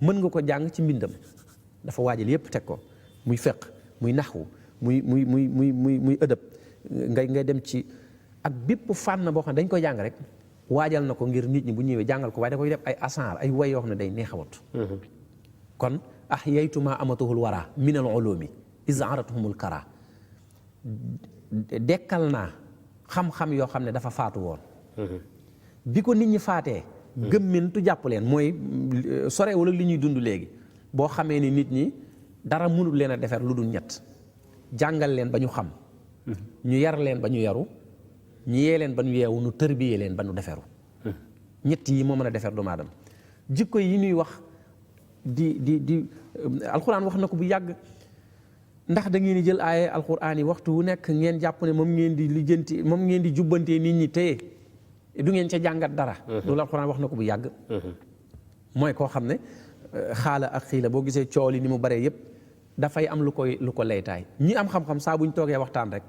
mën nga ko jàng ci mbindam dafa waajal yépp teg ko muy fiqh muy naxwu muy ëdëb ngay dem ci ak bépp fànn boo xam ne dañ koy jàng rek waajal na ko ngir nit ñi bu ñëwee jàngal ko waaye da koy def ay asaar ay way yoo xam ne day neexawat kon ahyaytuma amatuhul wara min al ulumi izaratuhumul kara dekkal naa xam-xam yoo xam ne dafa faatu woon bi ko nit ñi faatee gëmmentu jàpp leen mooy sorewul ak li ñuy dund léegi boo xamee ni nit ñi dara mënul leen a defar lu dul ñett jàngal leen ba ñu xam ñu yar leen ba ñu yaru ñu yee leen ba ñu yeewu nu tërbiyee leen ba ñu deferu ñett yi moo mën a defar doomu aadama jikko yi ñuy wax di alxuraan wax na ko bu yàgg ndax da ngeen di jël aaye alxuraan yi waxtu wu nekk ngeen jàpp ne moom ngeen di lijjanti moom ngeen di jubbantee nit ñi téye du ngeen ca jàngat dara loolu alxuraan wax na ko bu yàgg mooy koo xam ne xaala ak xiila boo gisee coow li ni mu baree yépp dafay am lu ko laytaay ñi am xam-xam saa bu ñu toogee waxtaan rek.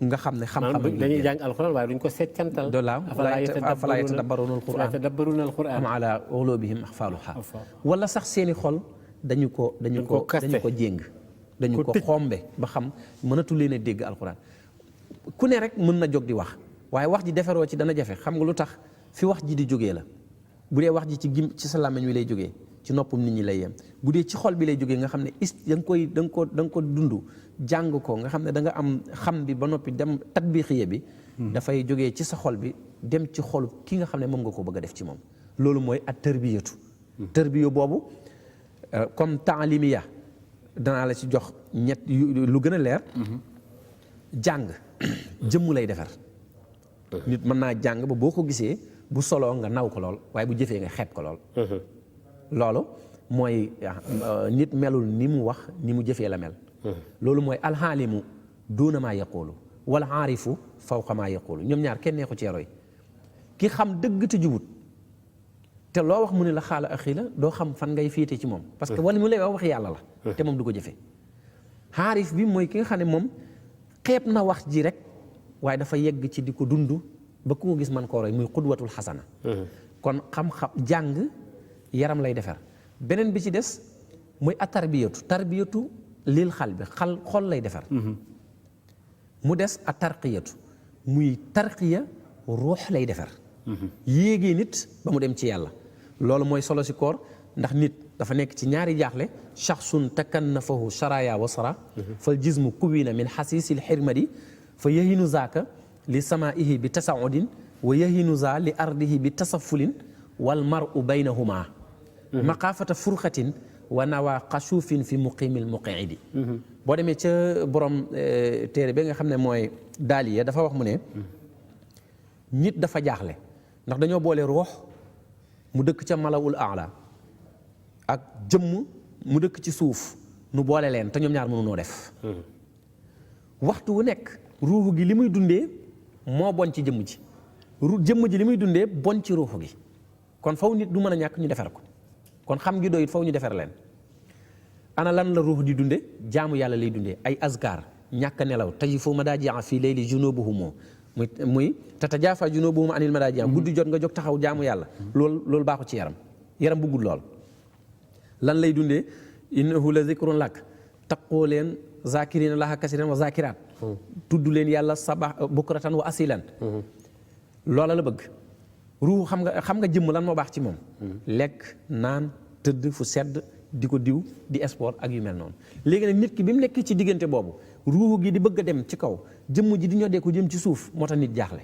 nga xam ne xam-xam dañuy jàng alxuraan waaye duñ ko settantal. afalaa yatadabbaruuna alxuraan am alaa quluubihim aqfaaluhaa wala sax seeni xol dañu ko jéng. dañu ko xombe ba xam mënatu leen a dégg alxuraan ku ne rek mën na jóg di wax waaye wax ji defaroo ci dana jafe xam nga lu tax fi wax ji di jógee la bu dee wax ji ci sa làmmiñ wi lay jógee ci noppam nit ñi lay yem bu dee ci xol bi lay jógee nga xam ne da nga ko dund jàng ko nga xam ne da nga am xam bi ba noppi dem tatbiqiya bi dafay jógee ci sa xol bi dem ci xolu ki nga xam ne moom nga ko bëgg a def ci moom loolu mooy at tarbiyatu tarbiya boobu comme taalimiya danaa la ci jox ñett lu gën a leer jàng jëmm lay defar nit mën naa jàng ba boo ko gisee bu soloo nga naw ko lool waaye bu jëfee nga xeeb ko lool loolu mooy nit melul ni mu wax ni mu jëfee la mel loolu mooy alxaalimu duuna maa yaqulu wal aarifu fawqa maa yaqulu ñoom ñaar kenn neexu cee roy ki xam dëgg te jubut te loo wax mu ne la xaala axi la doo xam fan ngay féete ci moom parce que wala mu lay wax yàlla la te moom du ko jëfee aarif bi mooy ki nga xam ne moom xeeb na wax ji rek waaye dafa yegg ci di ko dund ba ku ko gis man koo roy muy xudwatul xasana kon xam-xam jàng yaram lay defar beneen bi ci des muy a tarbiyatu lil xal bi xol lay defar mu des a tarqiyatu muy tarqiya ruux lay defar yéegee nit ba mu dem ci yàlla loolu mooy solo si koor ndax nit dafa nekk ci ñaari jaaxle shaxsun takannafahu sharaya wa sara fal jismu kuwina min xasiisil xirmadi fa yahinu zaaka li samaihi bi tasaudin wa yahinu za li ardihi bi tasafulin wal maru baynahuma maqaafata furxatin wa nawa xasuufin fi muqimil muqiidi boo demee ca borom téere bi nga xam ne mooy daaliya dafa wax mu ne nit dafa jaaxle ndax dañoo boole ruux mu dëkk ca malawul aala ak jëmm mu dëkk ci suuf nu boole leen te ñoom ñaar mënu noo def waxtu wu nekk ruuxu gi li muy dundee moo bon ci jëmm ji jëmm ji li muy dundee bon ci ruuxu gi kon faw nit du mën a ñàkk ñu defar ko kon xam gi doyit faw ñu defar leen ana lan la ruux di dunde jaamu yàlla lay dundee ay azkar ñàkk nelaw tajifu madaaji'a fii layli junubuhum muy tatajaafa junubuhum anil madaaji' guddi jot nga jóg taxaw jaamu yàlla loolu baaxu ci yaram bu gudd lool lan lay dundee innahu la zikrun lak taqoo leen zakirina laha kasiran wa zakirat tudd leen yàlla sabax bukratan wa asilan loola la bëgg ruux xam nga jëmm lan moo baax ci moom lekk naan tëdd fu sedd di ko diw di sport ak yu mel noonu léegi nag nit ki bi mu nekk ci diggante boobu ruuxu gi di bëgg a dem ci kaw jëmm ji di ñodee ko jëm ci suuf moo tax nit jaaxle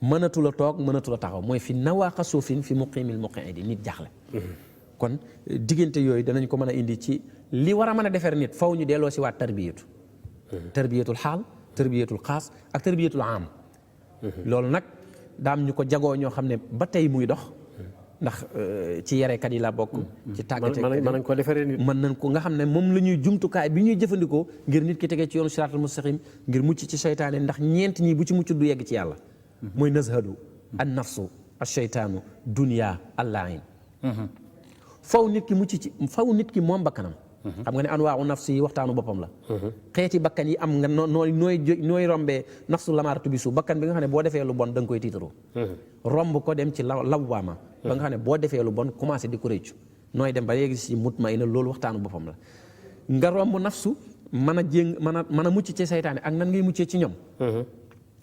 mënatu la toog mënatu la taxaw mooy fi nawaaqa suufin fi muqimil muqiidi nit jaaxle kon diggante yooyu danañ ko mën a indi ci li war a mën a defar nit faw ñu delloo si waat tarbiyatul xaal tarbiyatul xaas ak tarbiyatul am loolu nag daam ñu ko jagoo ñoo xam ne ba tey muy dox ndax ci yarekat yi la bokk ci tàggate mën nañ ko defaree nit mën nañ ko nga xam ne moom la ñuy jumtukaay bi ñuy jëfandikoo ngir nit ki tegee ci yoonu siraatal mustaqim ngir mucc ci seytaane ndax ñeent ñi bu ci mucc du yegg ci yàlla mooy nazhadu an nafsu al seytaanu dunya allahin faw nit ki mucc ci faw nit ki moom bakkanam xam nga ne anwaaru nafsi yi waxtaanu boppam la xeeti bakkan yi am nga nooy rombee nafsu lamaaratu bisu bakkan bi nga xam ne boo defee lu bon da nga koy tiitaroo romb ko dem ci lawwaama ba nga xam ne boo defee lu bon commencé di ko réccu nooy dem ba yegg si mutmaina loolu waxtaanu boppam la nga romb nafsu mën a jéng mën a mucc ci seytaane ak nan ngay muccee ci ñoom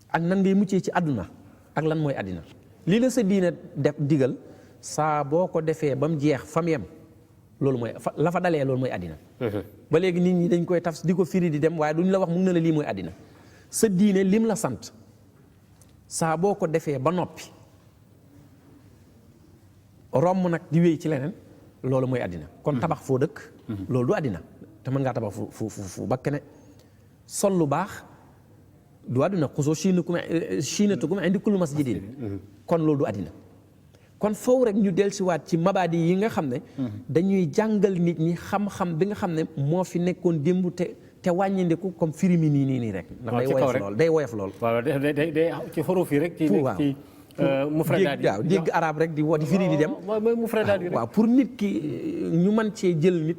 ak nan ngay muccee ci àdduna ak lan mooy àddina lii la sa diine def digal saa boo ko defee ba mu jeex fam yem loolu mooy la fa dalee loolu mooy àddina ba léegi nit ñi dañ koy taf di ko firi di dem waaye duñ la wax mu ngi ne la lii mooy àddina sa diine lim la sant saa boo ko defee ba noppi romb nag di wéy ci leneen loolu mooy àddina kon tabax foo dëkk loolu du àddina te mën ngaa tabax fu bakkane sol lu baax du àddina xusoo chiinatukum indi kulli masjidin kon loolu du àddina kon foofu rek ñu dellusiwaat ci mabaadi yi nga xam ne dañuy jàngal nit ñi xam-xam bi nga xam ne moo fi nekkoon démb te wàññindiku comme firimi nii rek ndax day woyof lool waaw day ci xuruf yi rek ci mufradaat yi waaw dégg arab rek di firi di dem mooy mufradaat yi rek waaw pour nit ki ñu mën cee jël nit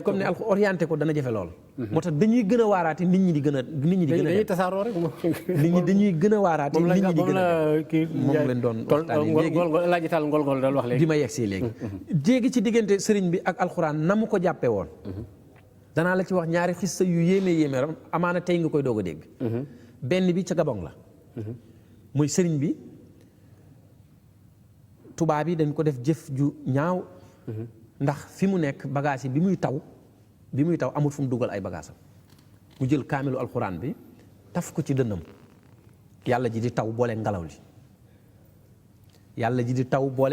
comme ne orienté ko dana jafe lool. moo tax dañuy gën a waaraate nit ñi di gën a dañuy tasaaroo rek nit ñi dañuy gën a waaraate nit ñi di gën a moom lañ doon waxtaanee léegi laaji taal ngol dal wax léegi di ma yegg si léegi jéegi ci diggante sëriñ bi ak alxuraan na mu ko jàppee woon danaa la ci wax ñaari xissa yu yéeme amaana tey nga koy doog a dégg benn bi ca Gabon la muy sëriñ bi tubaab yi dañ ko def jëf ju ñaaw ndax fi mu nekk bagage yi bi muy taw amul fu mu dugal ay bagage am mu jël kaamilu alxuraan bi taf ko ci dënnam yàlla ji di taw boole ngelaw li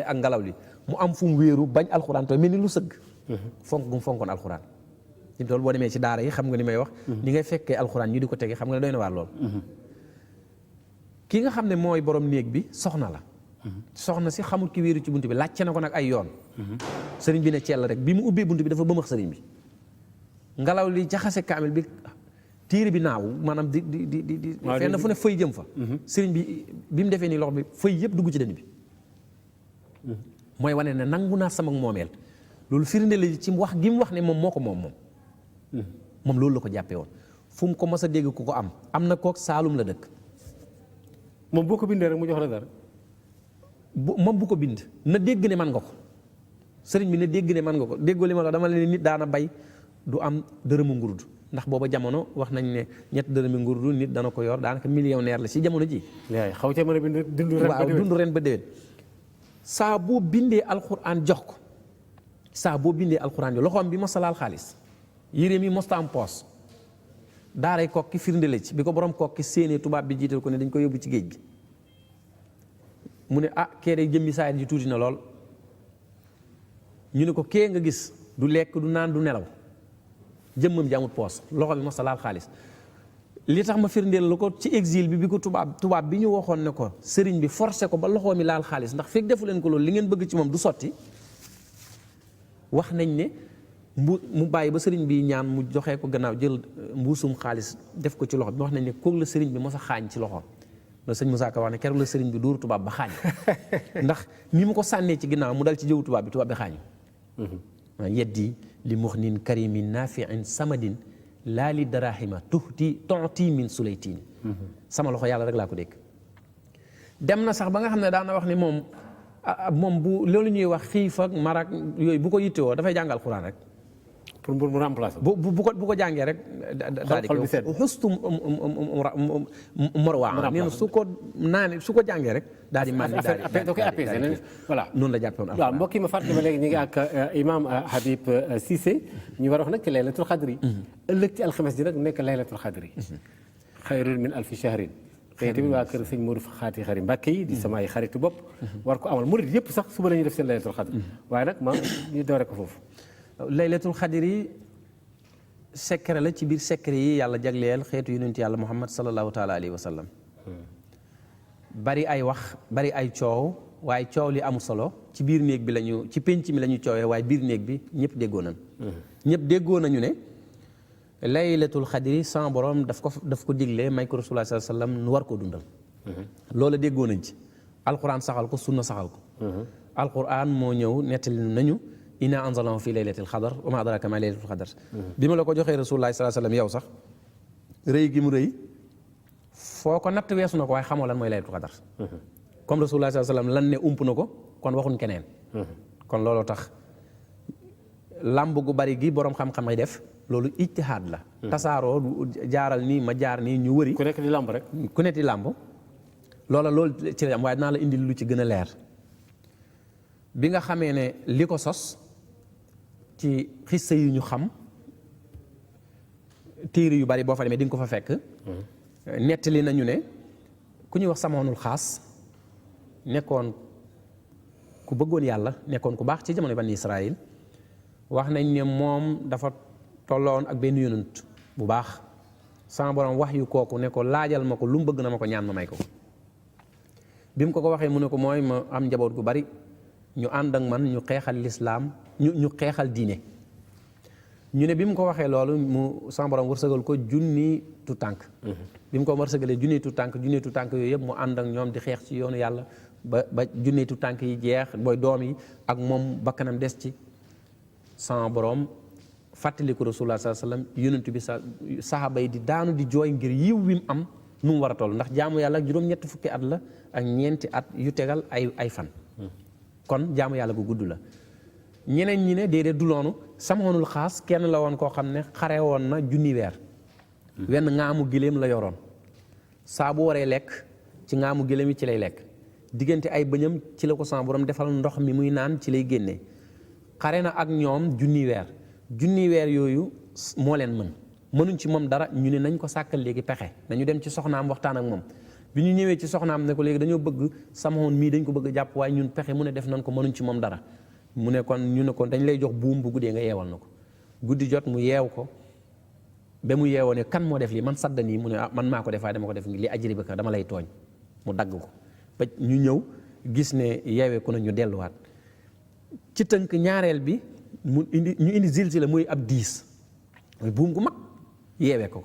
ak ngelaw li mu am fu mu wéeru bañ alxuraan te mel ni lu sëgg fonk gu mu fonkoon alxuraan ci loolu boo demee ci daara yi xam nga ni may wax ni ngay fekkee alxuraan ñu di ko tege xam nga ne doy na waar lool ki nga xam ne mooy borom néeg bi soxna la soxna si xamul ki wéeru ci bunt bi laajte na ko nag ay yoon sëriñ bi ne cell rek bi mu ubbee bunt bi dafa bëmax sëriñ bi ngelaw li jaxase kaamil bi téere bi naaw maanaam di fenn fu ne fëy jëm fa sëriñ bi mu defee nii loxo bi fëy yëpp dugg ci dënn bi mooy wane ne nangu naa sama moomeel loolu firnde la ci wax gi mu wax ne moom moo ko moom loolu la ko jàppee woon fu mu ko mës a dégg ku ko am na kook Saalum la dëkk moom boo ko bindee rek mu jox la dara moom bu ko bind na dégg ne man nga ko sëriñ bi na dégg ne man nga ko déggoo li ma la dama la ne nit daana bay du am dërëmu ngurdu ndax booba jamono wax nañ ne ñett dërëmu ngurdu nit dana ko yor daanaka millionnaire la ci jamono ji xaw ca mën a bind dund ren ba déwén saa boo bindee alxuraan jox ko saa boo bindee alxuraan jox loxoom bi mosta laal xaalis yére mi mosta am poos daaray kokki firnde la ci bi ko borom kokki séenee tubaab bi jiital ko ne dañ ko yóbbu ci géej gi mu ne kee day jëmmi saa ji tuuti na lool ñu ne ko kee nga gis du lekk du naan du nelaw jëmmam ji amul poos loxo bi mosta laal xaalis li tax ma firndeel la ko ci exil bi ko tubaab bi ñu waxoon ne ko sëriñ bi forcé ko ba loxo mi laal xaalis ndax fekk defu leen ko loolu li ngeen bëgg ci moom du sotti wax nañ ne mu bàyyi ba sëriñ bi ñaan mu joxee ko gannaaw jël mbuusum xaalis def ko ci loxo bi wax nañ ne kooku la sëriñ bi mos a xaañ ci loxo la sëñ Moussa Ka wax ne keroog la sëriñ bi dóor tubaab ba xaañ ndax ni mu ko sànnee ci ginnaaw mu dal ci jëwu tubaab bi xaañu yeddi li muxnin karimin nafiin samadin laa li darahima tuuti min sulaytiin sama loxo yàlla rek laa ko dégg dem na sax ba nga xam ne daana wax ni moom bu loolu ñuy wax xiif ak marak yooyu bu ko yittewoo dafay jàngal xuraan rek pour mu remplacer bu ko jàngee rek daal di xustu morwaa nee na su ko jàngee rek daal di màndi da koy apaiser voilà noonu la jàppoon waaw mbokk yi ma fàttali ba léegi ñu ngi ak imam Habib Cissé ñu war a wax nag ci laylatul xadri ëllëg ci alxames ji nag nekk laylatul xadri xayrun min alfi shahrin tey tamit waa kër sëñ Modou Xaati Xari Mbàkke yi di sama ay xaritu bopp war ko amal murid yëpp sax suba la ñuy def seen laylatul xadri waaye nag ma ñu doore ko foofu laylatul xadri secret la ci biir secret yi yàlla jagleel xeetu yonent yàlla Muhammad sallallahu taala alayhi wa sallam bari ay wax bari ay coow waaye coow li am solo ci biir néeg bi lañu ci pénc mi la ñu coowee waaye biir néeg bi ñëpp déggoo nañ ñëpp déggoo nañu ne laylatul xadri sans borom daf ko diglee may ko rasulullah sallallahu alayhi wa sallam nu war koo dundal loola déggoo nañ ci alquran saxal ko sunna saxal ko alquran moo ñëw nettali nañu inna anzalnahu fi laylatil xadar wa ma adraka ma laylatul xadar bi ma la ko joxee rasulullah sallallahu alayhi wa sallam yow sax rëy gi mu rëy foo ko natt weesu na ko waaye xamoo lan mooy laylatul xadar comme rasulullah sallallahu alayhi wa sallam lan ne ump na ko kon waxuñ keneen kon looloo tax làmb gu bari gi boroom xam-xam ay def loolu ijtihaad la tasaaroo jaaral nii ma jaar nii ñu wëri ku nekk di làmb rek ku nekk di làmb loolu ci la am waaye dinaa la indil lu ci gën a leer bi nga xamee ne li ko sos ci xissa yi ñu xam téere yu bari boo fa demee di nga ko fa fekk nettali nañu ne ku ñuy wax Samoonul Xaas nekkoon ku bëggoon yàlla nekkoon ku baax ci jamono Bani Israël wax nañ ne moom dafa tolloon ak benn yonent bu baax sama borom wax yu kooku ne ko laajal ma ko lu mu bëgg na ma ko ñaan ma may ko bi mu ko waxee mu ne ko mooy ma am njaboot gu bari ñu ànd ak man ñu xeexal lislaam ñu xeexal diine ñu ne bi mu ko waxee loolu mu sama borom wërsëgal ko junni tu tànk bi mu ko wërsëgalee junni tu tànk yooyu yëpp mu ànd ak ñoom di xeex ci yoonu yàlla ba junni tu tànk yi jeex booy doom yi ak moom bakkanam des ci sama borom fàttaliku rasulullah sallallahu alayhi wasallam yonent bi saxaaba yi di daanu di jooy ngir yiw wi mu am nu mu war a toll ndax jaamu yàlla ak juróom-ñett fukki at la ak ñeenti at yu tegal ay fan kon jaamu yàlla gu gudd la ñeneen ñi ne déedéet du loonu Samhoonul Xaas kenn la woon koo xam ne xare woon na junni weer wenn ŋaamu giléem la yoroon saa bu waree lekk ci ŋaamu giléem yi ci lay lekk diggante ay bëñam ci la ko sama borom defal ndox mi muy naan ci lay génnee xare na ak ñoom junni weer yooyu moo leen mënuñ ci moom dara ñu ne nañ ko sàkkal léegi pexe nañu dem ci soxnaam waxtaan ak moom bi ñu ñëwee ci soxnaam ne ko léegi dañoo bëgg Samhoon mii dañ ko bëgg a jàpp waaye ñun pexe mu ne def nañ ko mënuñ ci moom dara mu ne kon ñu ne kon dañ lay jox buum bu guddee nga yeewal na ko guddi jot mu yeew ko ba mu yeewoo ne kan moo def lii man sadda nii mu ne man maa ko def waaye dama ko def li ajri bi ka dama lay tooñ mu dagg ko ba ñu ñëw gis ne yeewee ko na ñu delluwaat ci tënk ñaareel bi ñu indi zilzila muy ab diis mooy buum gu mag yeewee ko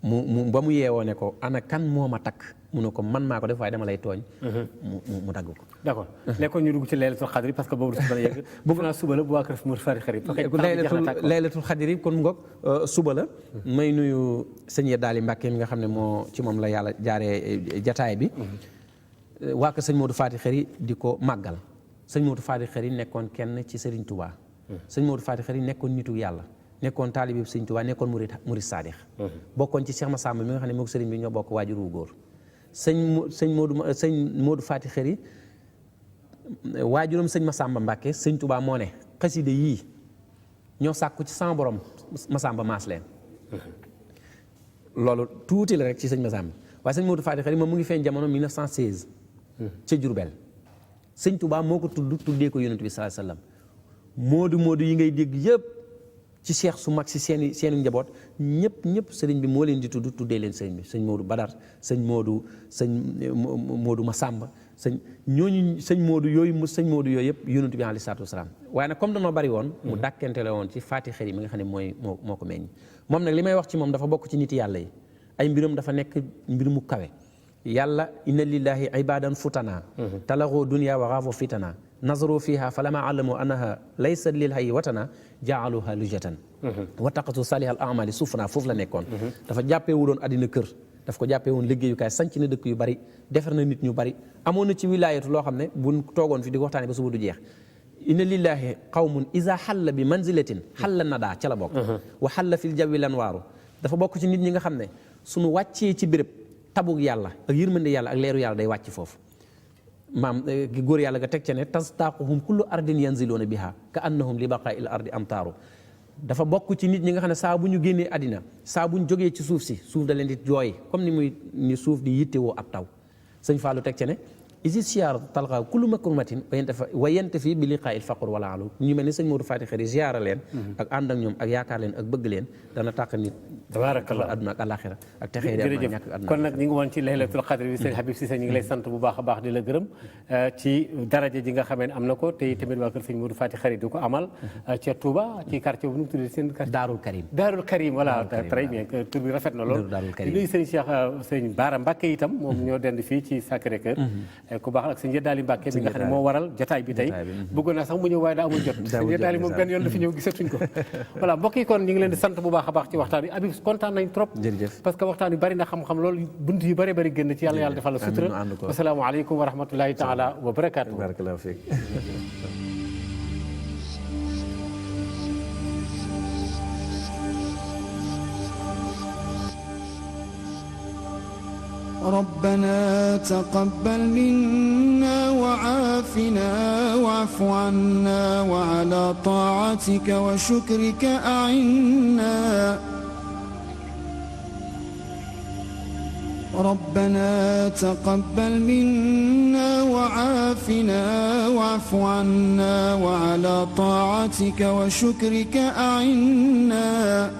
mu ba mu yeewoo ne ko ana kan moo ma takk mu ne ko man maa ko def waaye dama lay tooñ mu dagg ko d'accord léegi kon ñu dugg ci laylatul xadri parce que boobu du suba la yegg bëgg naa suba la bu waa kër Mor Fari Xari laylatul xadri kon ngoog suba la may nuyu sëñ Yeddaali Mbàkke mi nga xam ne moo ci moom la yàlla jaaree jataay bi waa kër sëñ Modou Fati Xari di ko màggal sëñ Modou Fati Xari nekkoon kenn ci Serigne Touba sëñ Modou Fati Xari nekkoon nitu yàlla nekkoon taalibi Sëñ Tuubaa nekkoon murid saadix bokkoon ci Cheikh Massamba mi nga xam ne moog sëriñ bi ñoo bokk waajur wu góor sëñ Modou Fati Xari waajuram sëñ Massamba Mbàkke Sëñ Tuubaa moo ne xaside yii ñoo sàkku ci sama borom Massamba maas leen loolu tuuti la rek ci sëñ Massamba waaye sëñ Modou Fati Xari moom mu ngi feeñ jamono 1916 ca Jurbel Sëñ Tuubaa moo ko tuddee ko yonent bi sallallahu alayhi wasallam moodu yi ngay dégg yëpp ci cheikh su mag si seeni njaboot ñëpp sëriñ bi moo leen di tuddee leen sëriñ bi sëñ Modou Badar sëñ Modou Massamba sëñ Modou yooyu yëpp yonent bi alayhi salaatu wasalaam waaye nag comme dañoo bari woon mu dàkkente la woon ci Fati Xari mi nga xam ne moo ko meññ moom nag li may wax ci moom dafa bokk ci nit yàlla yi ay mbiram dafa nekk mbir mu kawe yàlla inna lillahi ibadan futana talaxoo dunya wa xaafo fitana nazaru fiha falama alamu annaha laysa lil hayyi watana jaaluha lujatan wa taqatu salihal amali sufna foofu la nekkoon dafa jàppee wu doon addina kër daf ko jàppee woon liggéeyukaay sanc na dëkk yu bari defar na nit ñu bari amoon na ci wilaayatu loo xam ne buñ toogoon fi di ko waxtaane ba suba du jeex inna lillahi qawmun iza xalla bi manzilatin xalla nadaa ca la bokk wa xalla fil jawi lan waaru dafa bokk ci nit ñi nga xam ne suñu wàccee ci béréb tabug yàlla ak yërmande yàlla ak leeru yàlla day wàcc foofu maam góor yàlla nga teg ca ne tastaaquhum kullu ardin yanziluuna biha ka annahum li baqaa il ardi amtaaru dafa bokk ci nit ñi nga xam ne saa bu ñu génnee àddina saa bu ñu jógee ci suuf si suuf da leen di jooy comme ni suuf di yittewoo ab taw sëñ Fallou teg ca ne isi siyaar talqa kullu makrumatin wa yente fii bi liqaa il faqr wala alu ñu mel ni sëñ Modou Fati Xari ziyaara leen ak ànd ak ñoom ak yaakaar leen ak bëgg leen dana tàq nit tabarakallah àdduna ak àlaxira ak texee di ñàkk àdduna kon nag ñu ngi woon ci laylatul xadri bi sëñ Habib Cissé ñu ngi lay sant bu baax a baax di la gërëm ci daraja ji nga xamee ne am na ko te tamit waa kër sëñ Modou Fati Xari di ko amal ca Touba ci quartier bu nu mu tuddee seen quartier Daarul Karim voilà très bien tur bi rafet na lool di nuyu sëñ Cheikh sëñ Baara Mbacke itam moom ñoo dend fii ci Sacré Cœur ku baax ak sëñ Yeddaali Mbàkke mi nga xam ne moo waral jotaay bi tey bëggoon naa sax mu ñëw waaye daa amul jot sëñ Yeddaali moom benn yoon la fi ñëw gisatuñ ko voilà mbokk yi kon ñu ngi leen di sant bu baax a baax ci waxtaan bi Habib kontaan nañ trop parce que waxtaan yu bari na xam-xam loolu bunt yu bari bari génn ci yàlla defal la sutura assalaamu aleykum wa rahmatullahi taala wa barakaatu barakallahu fiik ربنا تقبل منا وعافنا واعف عنا وعلى طاعتك وشكرك أعنا ربنا تقبل منا وعافنا واعف عنا وعلى طاعتك وشكرك أعنا